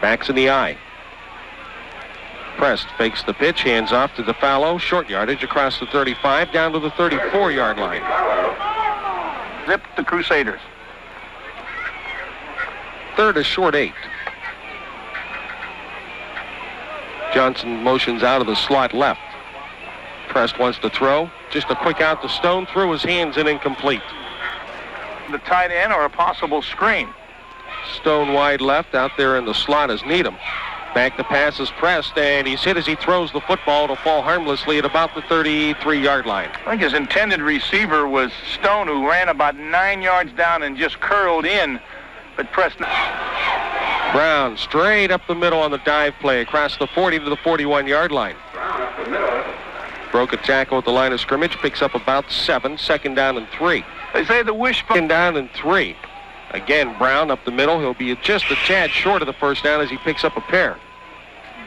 Backs in the eye. Prest fakes the pitch, hands off to DeFallo. Short yardage across the 35, down to the 34-yard line. Zip the Crusaders. Third is short 8. Johnson motions out of the slot left. Prest wants to throw. Just a quick out to Stone, through his hands and incomplete. The tight end or a possible screen. Stone wide left, out there in the slot is Needham. Back to pass is Prest, and he's hit as he throws the football to fall harmlessly at about the 33-yard line. I think his intended receiver was Stone, who ran about 9 yards down and just curled in. But Preston. Brown straight up the middle on the dive play across the 40 to the 41-yard line. Broke a tackle at the line of scrimmage, picks up about 7, second down and 3. They say the wishbone. Second down and 3. Again, Brown up the middle. He'll be just a tad short of the first down as he picks up a pair.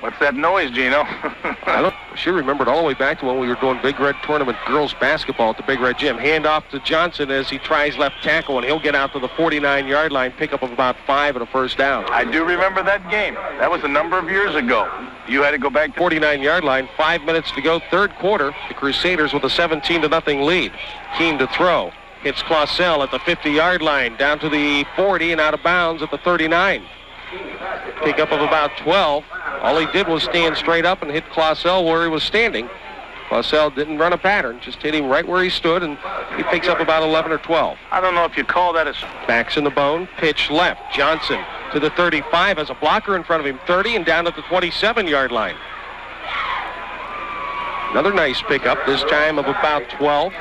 What's that noise, Gino? I should remember it all the way back to when we were doing Big Red Tournament girls basketball at the Big Red Gym. Hand off to Johnson as he tries left tackle, and he'll get out to the 49-yard line, pick up of about 5 and a first down. I do remember that game. That was a number of years ago. You had to go back to 49-yard line, 5 minutes to go, third quarter. The Crusaders with a 17-0 lead. Keene to throw. Hits Clausell at the 50-yard line, down to the 40 and out of bounds at the 39. Pick up of about 12. All he did was stand straight up and hit Clausell where he was standing. Clausell didn't run a pattern, just hit him right where he stood, and he picks up about 11 or 12. I don't know if you call that a... Backs in the bone, pitch left. Johnson to the 35, has a blocker in front of him, 30, and down at the 27-yard line. Another nice pickup, this time of about 12.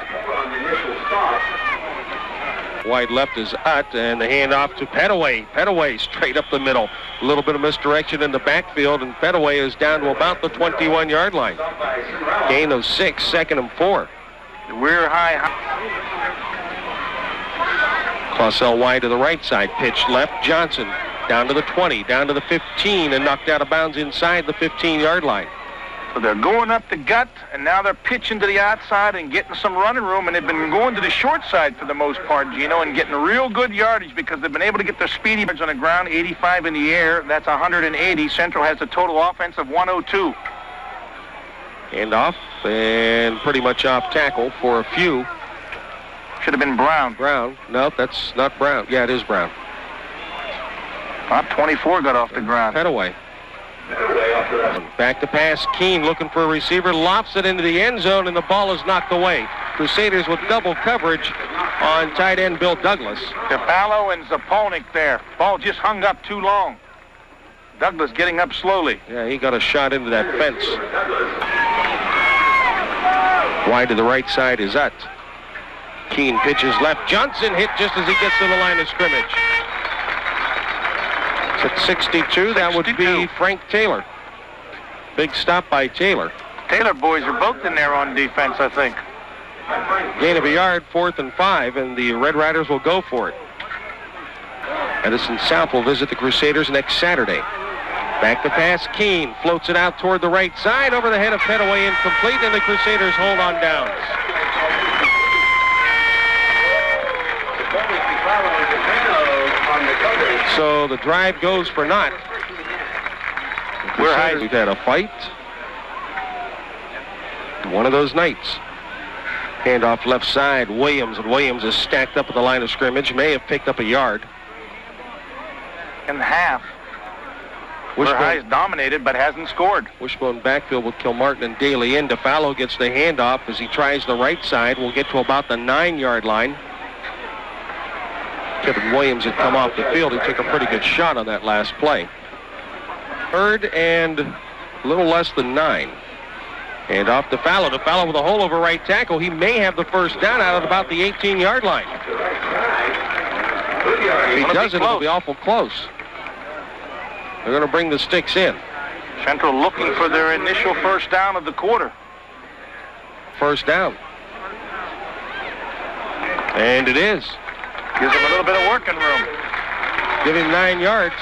Wide left is Utt, and the handoff to Pettaway. Pettaway straight up the middle. A little bit of misdirection in the backfield, and Pettaway is down to about the 21-yard line. Gain of 6, 2nd and 4. We're high. Clausell wide to the right side. Pitch left. Johnson down to the 20, down to the 15, and knocked out of bounds inside the 15-yard line. So they're going up the gut, and now they're pitching to the outside and getting some running room, and they've been going to the short side for the most part, Gino, and getting real good yardage because they've been able to get their speedy yards on the ground, 85 in the air. That's 180. Central has a total offense of 102. Handoff, and pretty much off tackle for a few. Should have been Brown. Brown. No, that's not Brown. Yeah, it is Brown. 24 got off the ground. Pettaway. Back to pass. Keene looking for a receiver. Lofts it into the end zone, and the ball is knocked away. Crusaders with double coverage on tight end Bill Douglas. DeFallo and Zapolnik there. Ball just hung up too long. Douglas getting up slowly. Yeah, he got a shot into that fence. Wide to the right side is Utt. Keene pitches left. Johnson hit just as he gets to the line of scrimmage. At 62, that would be Frank Taylor. Big stop by Taylor. Taylor boys are both in there on defense, I think. Gain of a yard, 4th and 5, and the Red Riders will go for it. Edison South will visit the Crusaders next Saturday. Back to pass, Keene floats it out toward the right side, over the head of Pettaway, incomplete, and the Crusaders hold on downs. So the drive goes for naught. We've had a fight. One of those nights. Handoff left side, Williams, and Williams is stacked up at the line of scrimmage. May have picked up a yard. In half. High is dominated but hasn't scored. Wishbone backfield with Kilmartin and Daly in. DeFallo gets the handoff as he tries the right side. We'll get to about the 9-yard line. Kevin Williams had come off the field. He took a pretty good shot on that last play. 3rd and a little less than 9. And off DeFallo. DeFallo with a hole over right tackle. He may have the first down out at about the 18-yard line. If he doesn't, it'll be awful close. They're going to bring the sticks in. Central looking for their initial first down of the quarter. First down. And it is. Gives him a little bit of working room. Give him 9 yards.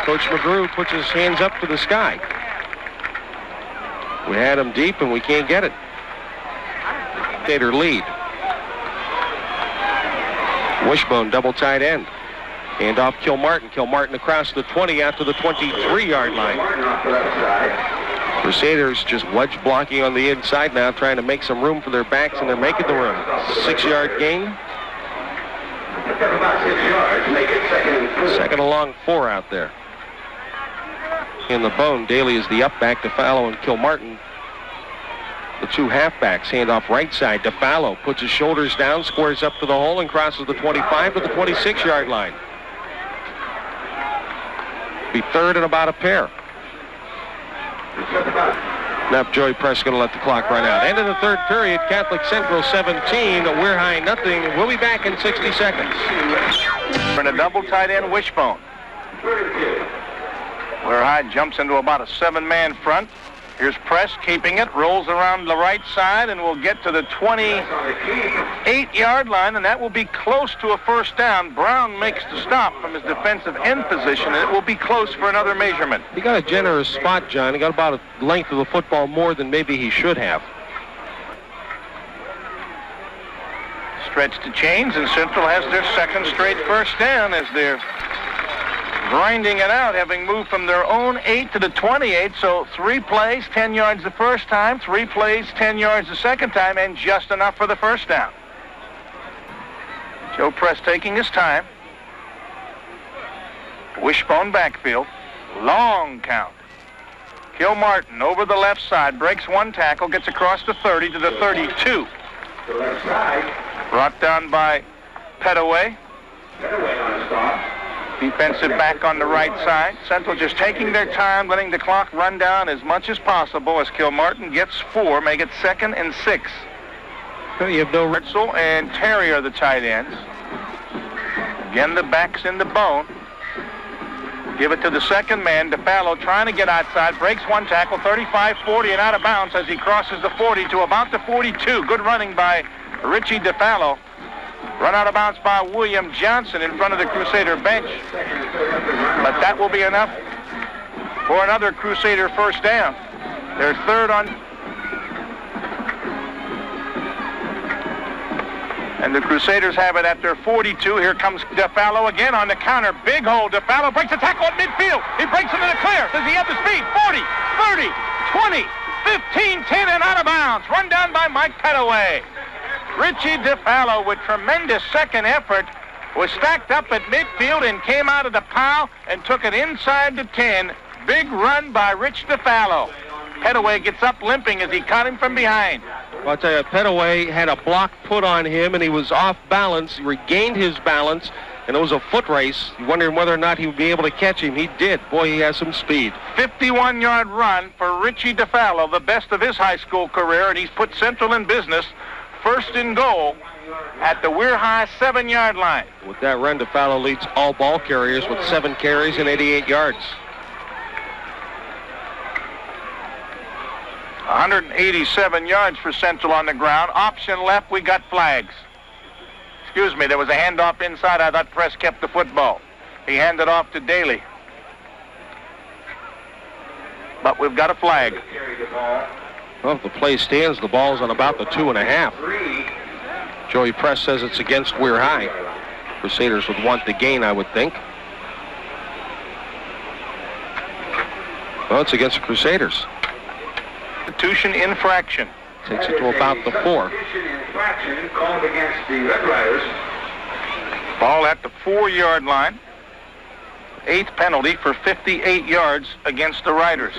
Coach McGrew puts his hands up to the sky. We had him deep and we can't get it. Tater lead. Wishbone double tight end. Hand off Kilmartin. Kilmartin across the 20 out to the 23-yard line. Crusaders just wedge blocking on the inside now, trying to make some room for their backs, and they're making the room. 6-yard gain. Second along 4 out there. In the bone, Daly is the up back. DeFallo and Kilmartin, the 2 halfbacks. Hand off right side. DeFallo puts his shoulders down, squares up to the hole, and crosses the 25 to the 26-yard line. Be 3rd and about a pair. Now Joey Press going to let the clock run out. End of the 3rd period. Catholic Central 17. We're high nothing. We'll be back in 60 seconds. For a double tight end Wishbone. We're high jumps into about a 7-man front. Here's Press keeping it, rolls around the right side, and will get to the 28-yard line, and that will be close to a first down. Brown makes the stop from his defensive end position, and it will be close for another measurement. He got a generous spot, John. He got about a length of the football more than maybe he should have. Stretch to chains, and Central has their 2nd straight first down as they're grinding it out, having moved from their own 8 to the 28. So 3 plays, 10 yards the first time, 3 plays, 10 yards the second time, and just enough for the first down. Joe Press taking his time. Wishbone backfield. Long count. Kilmartin over the left side, breaks 1 tackle, gets across the 30 to the 32. Brought down by Pettaway. Defensive back on the right side. Central just taking their time, letting the clock run down as much as possible as Kilmartin gets 4, make it 2nd and 6. You have no... Ritzel and Terry are the tight ends. Again, the back's in the bone. Give it to the second man. DeFallo trying to get outside. Breaks one tackle, 35-40 and out of bounds as he crosses the 40 to about the 42. Good running by Richie DeFallo. Run out of bounds by William Johnson in front of the Crusader bench. But that will be enough for another Crusader first down. Their third on. And the Crusaders have it at their 42. Here comes DeFallo again on the counter. Big hole. DeFallo breaks a tackle at midfield. He breaks into the clear. Does he have the speed? 40, 30, 20, 15, 10, and out of bounds. Run down by Mike Pettaway. Richie DeFallo, with tremendous second effort, was stacked up at midfield and came out of the pile and took it inside the 10. Big run by Rich DeFallo. Pettaway gets up limping as he caught him from behind. Well, I'll tell you, Pettaway had a block put on him, and he was off balance. He regained his balance, and it was a foot race. You wondering whether or not he would be able to catch him. He did. Boy, he has some speed. 51-yard run for Richie DeFallo, the best of his high school career, and he's put Central in business. First and goal at the Weir High 7-yard line. With that run, DeFallo leads all ball carriers with 7 carries and 88 yards. 187 yards for Central on the ground. Option left, we got flags. Excuse me, there was a handoff inside. I thought Press kept the football. He handed off to Daly. But we've got a flag. Well, if the play stands, the ball's on about the 2.5. Joey Press says it's against Weir High. Crusaders would want the gain, I would think. Well, it's against the Crusaders. Constitution infraction. Takes it to about the 4. Infraction called against the Red Riders. Ball at the 4-yard line. 8th penalty for 58 yards against the Riders.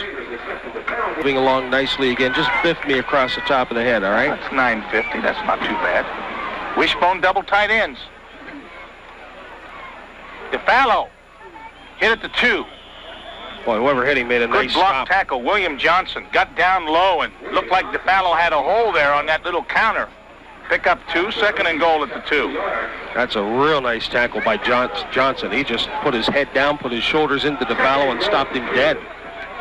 Moving along nicely again. Just biffed me across the top of the head, all right? That's 950. That's not too bad. Wishbone double tight ends. DeFallo hit at the 2. Boy, whoever hit him made a Good nice block stop. tackle. William Johnson got down low and looked like DeFallo had a hole there on that little counter. Pick up 2, 2nd and goal at the 2. That's a real nice tackle by Johnson. He just put his head down, put his shoulders into DeFallo, and stopped him dead.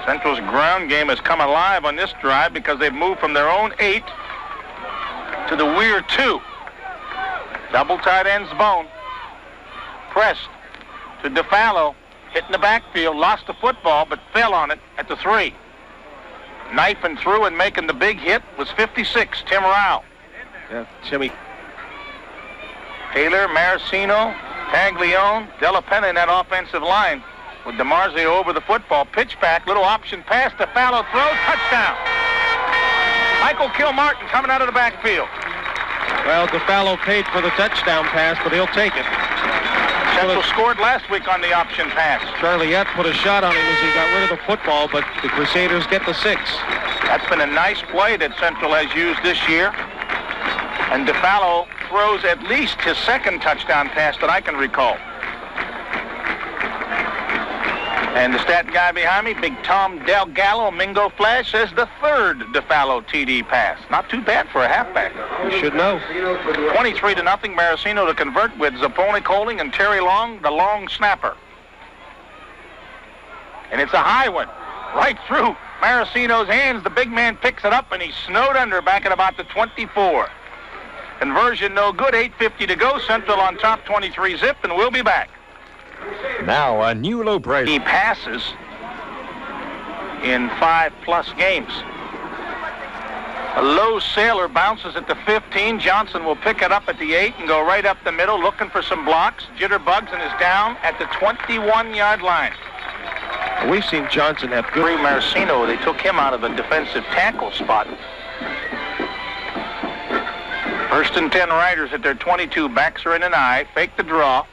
Central's ground game has come alive on this drive because they've moved from their own 8 to the Weir 2. Double tight ends bone. Pressed to DeFallo. Hit in the backfield, lost the football, but fell on it at the 3. Knifing through and making the big hit was 56, Tim Rao. Yeah, Timmy. Taylor, Maracino, Taglione, Della Penna in that offensive line. With DiMarzio over the football. Pitch back, little option pass, DeFallo throw, touchdown. Michael Kilmartin coming out of the backfield. Well, DeFallo paid for the touchdown pass, but he'll take it. Central scored last week on the option pass. Charliette put a shot on him as he got rid of the football, but the Crusaders get the 6. That's been a nice play that Central has used this year. And DeFallo throws at least his 2nd touchdown pass that I can recall. And the stat guy behind me, Big Tom Del Gallo, Mingo Flash, says the 3rd DeFallo TD pass. Not too bad for a halfback. You should know. 23-0, Maracino to convert with Zaponik holding and Terry Long, the long snapper. And it's a high one. Right through Maracino's hands. The big man picks it up and he's snowed under back at about the 24. Conversion no good, 8:50 to go. Central on top, 23 zip, and we'll be back. Now a new low price. He passes in 5+ games. A low sailor bounces at the 15. Johnson will pick it up at the 8 and go right up the middle looking for some blocks. Jitterbugs and is down at the 21-yard line. We've seen Johnson have good... Maracino, they took him out of the defensive tackle spot. First and 10 Riders at their 22. Backs are in an eye. Fake the draw.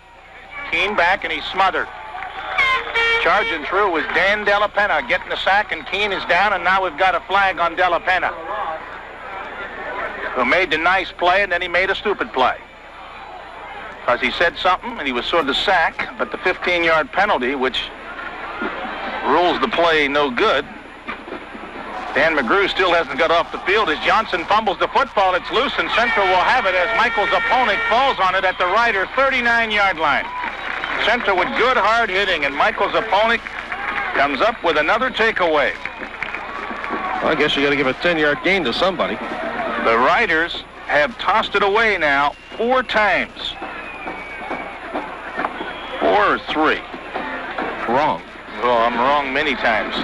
Keene back and he's smothered. Charging through was Dan Della Penna getting the sack, and Keene is down, and now we've got a flag on Della Penna, who made the nice play and then he made a stupid play. Because he said something and he was sort of sacked, but the 15-yard penalty, which rules the play no good. Dan McGrew still hasn't got off the field as Johnson fumbles the football. It's loose and Central will have it as Michael Zaponik falls on it at the Rider 39-yard line. Central with good hard hitting, and Michael Zaponik comes up with another takeaway. Well, I guess you got to give a 10-yard gain to somebody. The Riders have tossed it away now 4 times. 4 or 3? Wrong. Well, I'm wrong many times.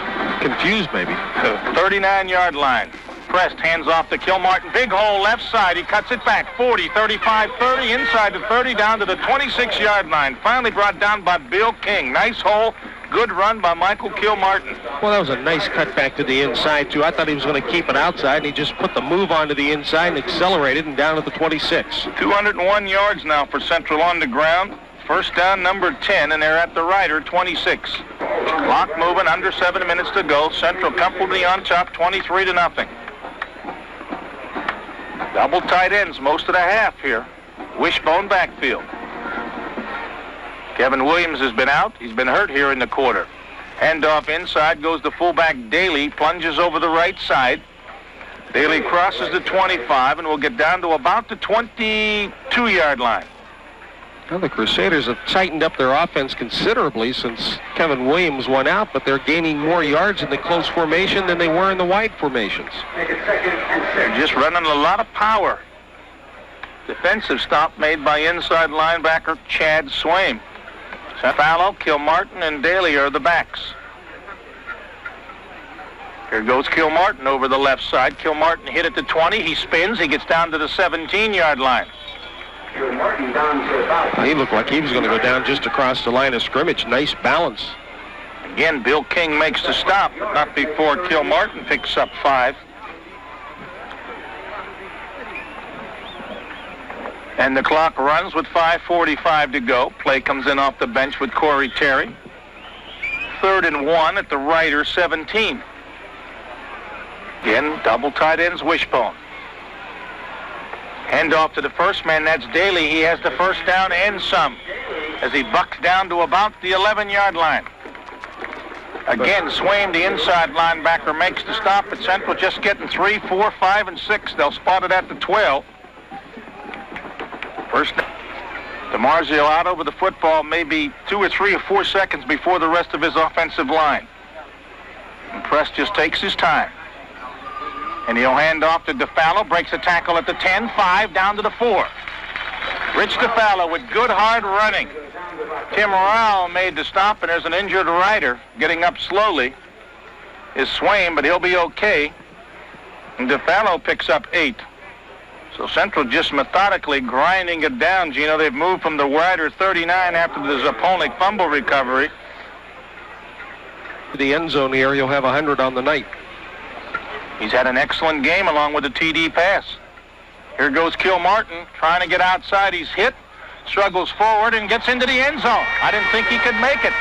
Confused, maybe. 39-yard line. Pressed, hands off to Kilmartin. Big hole left side. He cuts it back. 40, 35, 30, inside the 30, down to the 26-yard line. Finally brought down by Bill King. Nice hole. Good run by Michael Kilmartin. Well, that was a nice cut back to the inside, too. I thought he was going to keep it outside, and he just put the move onto the inside and accelerated and down at the 26. 201 yards now for Central on the ground. First down, number 10, and they're at the Rider, 26. Clock moving, under 7 minutes to go. Central comfortably on top, 23-0. Double tight ends most of the half here. Wishbone backfield. Kevin Williams has been out. He's been hurt here in the quarter. Handoff inside goes the fullback Daly. Plunges over the right side. Daly crosses the 25 and will get down to about the 22-yard line. Well, the Crusaders have tightened up their offense considerably since Kevin Williams went out, but they're gaining more yards in the close formation than they were in the wide formations. They're just running a lot of power. Defensive stop made by inside linebacker Chad Swaim. Fallow, Kilmartin, and Daly are the backs. Here goes Kilmartin over the left side. Kilmartin hit at the 20. He spins. He gets down to the 17-yard line. He looked like he was going to go down just across the line of scrimmage. Nice balance. Again, Bill King makes the stop, but not before Kilmartin picks up 5. And the clock runs with 5:45 to go. Play comes in off the bench with Corey Terry. 3rd and 1 at the Rider 17. Again, double tight ends, Wishbone. Hand off to the first man, that's Daly. He has the first down and some as he bucks down to about the 11-yard line. Again, Swaim, the inside linebacker, makes the stop at Central, just getting 3, 4, 5, and 6. They'll spot it at the 12. First, DeMarzio out over the football maybe 2 or 3 or 4 seconds before the rest of his offensive line. And Press just takes his time. And he'll hand off to DeFallo, breaks a tackle at the 10, 5, down to the 4. Rich DeFallo with good hard running. Tim Rowell made the stop, and there's an injured rider getting up slowly. Is Swaim, but he'll be okay. And DeFallo picks up 8. So Central just methodically grinding it down, Gino. They've moved from the Rider 39 after the Zaponik fumble recovery. The end zone here, you'll have 100 on the night. He's had an excellent game along with the TD pass. Here goes Kilmartin trying to get outside. He's hit, struggles forward, and gets into the end zone. I didn't think he could make it.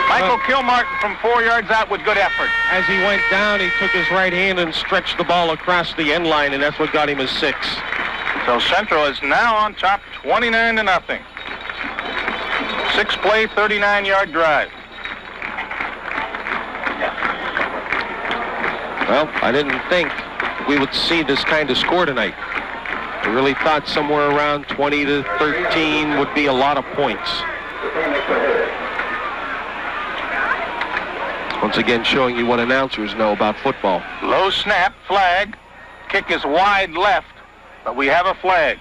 Michael Kilmartin from 4 yards out with good effort. As he went down, he took his right hand and stretched the ball across the end line, and that's what got him his 6. So Central is now on top, 29-0. 6-play, 39-yard drive. Well, I didn't think we would see this kind of score tonight. I really thought somewhere around 20-13 would be a lot of points. Once again, showing you what announcers know about football. Low snap, flag. Kick is wide left, but we have a flag.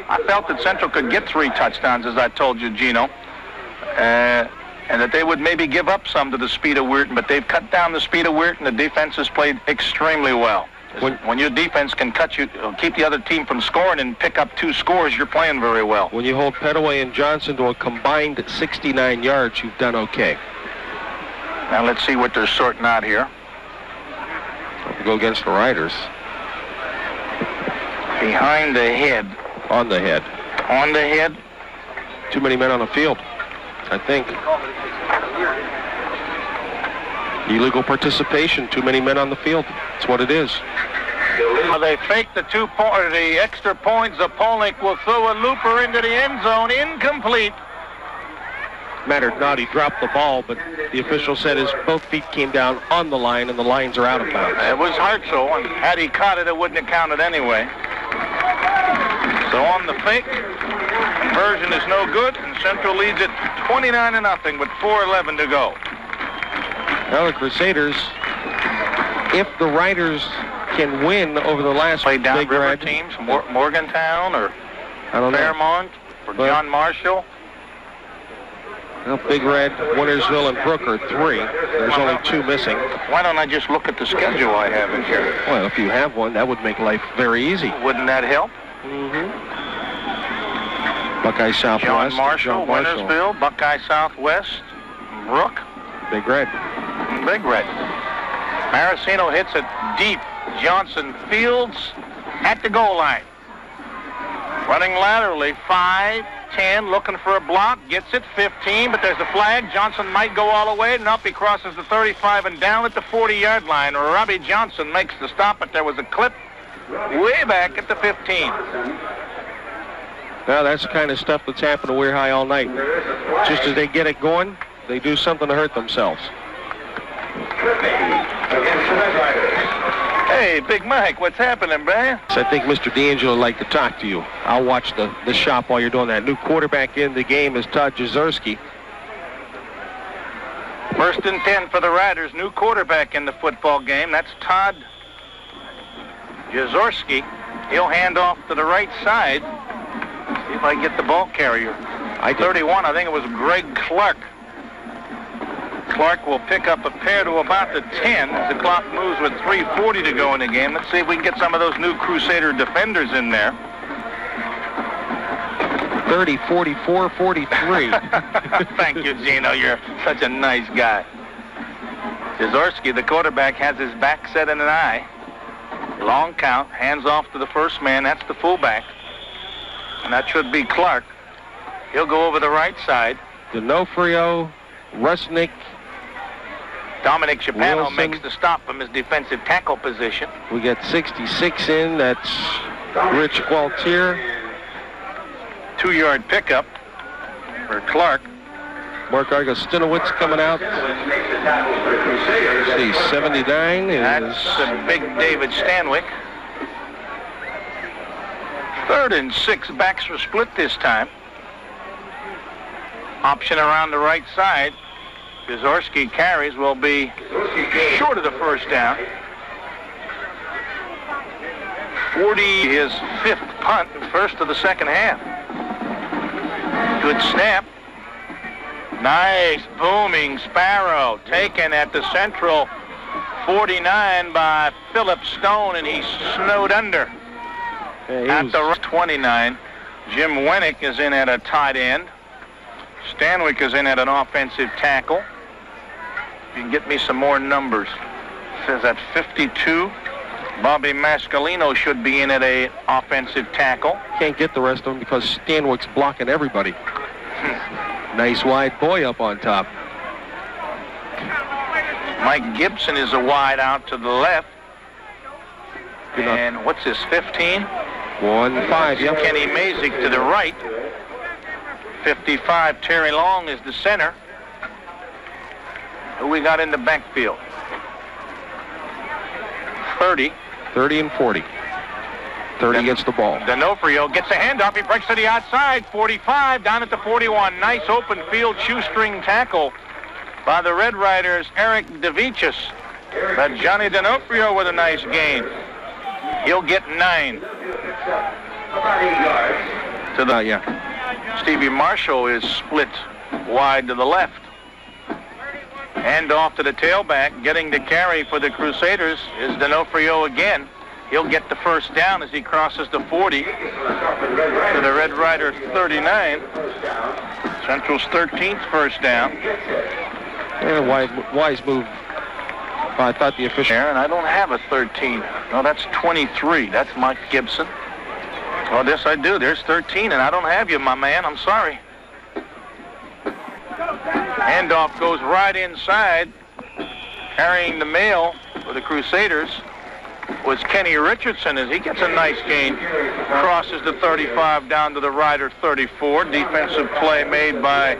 I felt that Central could get 3 touchdowns, as I told you, Gino, and that they would maybe give up some to the speed of Weirton, but they've cut down the speed of Weirton. The defense has played extremely well. When your defense can keep the other team from scoring and pick up 2 scores, you're playing very well. When you hold Pettaway and Johnson to a combined 69 yards, you've done okay. Now let's see what they're sorting out here. To go against the Riders. Behind the head. On the head. On the head. Too many men on the field, I think. Illegal participation, too many men on the field. That's what it is. They fake the the extra point. Zaponik will throw a looper into the end zone. Incomplete. Mattered not, he dropped the ball, but the official said his both feet came down on the line, and the lines are out of bounds. It was Hartzell, and had he caught it, it wouldn't have counted anyway. So on the fake, conversion is no good, and Central leads it 29-0 with 4:11 to go. Well, the Crusaders, if the Riders can win over the last Play down Big river Red teams, Morgantown or I don't know. Fairmont or John Marshall. Well, Big Red, Wintersville, and Brook are 3. There's only 2 missing. Why don't I just look at the schedule I have in here? Well, if you have one, that would make life very easy. Wouldn't that help? Buckeye Southwest. John Marshall, Wintersville, Buckeye Southwest, Brook. Big Red. Big Red. Maracino hits it deep. Johnson fields at the goal line. Running laterally, 5, 10, looking for a block, gets it, 15, but there's a flag. Johnson might go all the way, and up he crosses the 35 and down at the 40-yard line. Robbie Johnson makes the stop, but there was a clip way back at the 15. Well, that's the kind of stuff that's happened to Weir High all night. Just as they get it going, they do something to hurt themselves. Hey, Big Mike, what's happening, man? So I think Mr. D'Angelo would like to talk to you. I'll watch the shop while you're doing that. New quarterback in the game is Todd Jezierski. 1st and 10 for the Riders. New quarterback in the football game. That's Todd Jezierski. He'll hand off to the right side. See if I get the ball carrier. 31, I think it was Greg Clark. Clark will pick up a pair to about the 10 as the clock moves with 3:40 to go in the game. Let's see if we can get some of those new Crusader defenders in there. 30, 44, 43. Thank you, Gino. You're such a nice guy. Jezierski, the quarterback, has his back set in an eye. Long count, hands off to the first man. That's the fullback. And that should be Clark. He'll go over the right side. D'Onofrio, Rusnick, Dominic Chapano Wilson makes the stop from his defensive tackle position. We got 66 in. That's Rich Gualtier. 2-yard pickup for Clark. Mark Agostinowicz coming out. Let's see, 79 is... That's the big David Stanwyck. 3rd and 6. Backs were split this time. Option around the right side. Jezierski carries, will be short of the first down. 40, his 5th punt, and first of the second half. Good snap. Nice booming Sparrow taken at the Central 49 by Philip Stone, and he's snowed under. At the 29, Jim Wennick is in at a tight end. Stanwyck is in at an offensive tackle. You can get me some more numbers. It says at 52, Bobby Mascalino should be in at a offensive tackle. Can't get the rest of them because Stanwyck's blocking everybody. Nice wide boy up on top. Mike Gibson is a wide out to the left. And what's this, 15? 1-5, yep. Kenny Mazik to the right. 55, Terry Long is the center. Who we got in the backfield? 30. 30 and 40. 30 gets the ball. D'Onofrio gets a handoff. He breaks to the outside. 45 down at the 41. Nice open field shoestring tackle by the Red Riders, Eric DeVicius. But Johnny D'Onofrio with a nice gain. He'll get 9. To the Stevie Marshall is split wide to the left. Hand off to the tailback. Getting the carry for the Crusaders is D'Onofrio again. He'll get the first down as he crosses the 40 to the Red Rider 39. Central's 13th first down. Yeah, wise move. I thought the official... And I don't have a 13. No, that's 23. That's Mike Gibson. Oh, yes, I do. There's 13, and I don't have you, my man. I'm sorry. Handoff goes right inside. Carrying the mail for the Crusaders was Kenny Richardson as he gets a nice gain. Crosses the 35 down to the Rider 34. Defensive play made by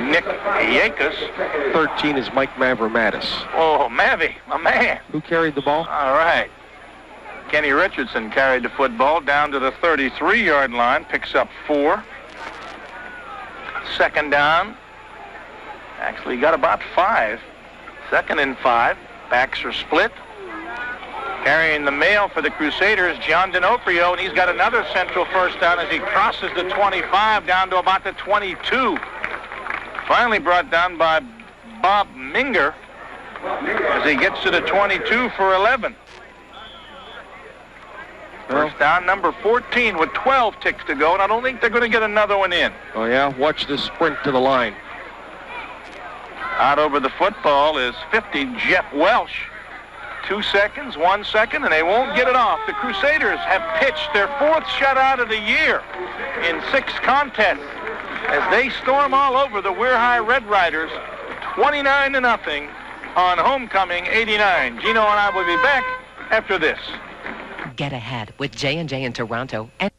Nick Yakus. 13 is Mike Mavromatis. Oh, Mavi, my man. Who carried the ball? All right. Kenny Richardson carried the football down to the 33-yard line. Picks up 4. second down. Actually got about 5. 2nd and 5. Backs are split. Carrying the mail for the Crusaders, John D'Onofrio, and he's got another central first down as he crosses the 25 down to about the 22. Finally brought down by Bob Minger as he gets to the 22 for 11. First down, number 14 with 12 ticks to go, and I don't think they're going to get another one in. Oh, yeah? Watch this sprint to the line. Out over the football is 50, Jeff Welsh. 2 seconds, 1 second, and they won't get it off. The Crusaders have pitched their 4th shutout of the year in 6 contests as they storm all over the Weir High Red Riders 29-0 on homecoming 89. Gino and I will be back after this. Get ahead with J&J in Toronto and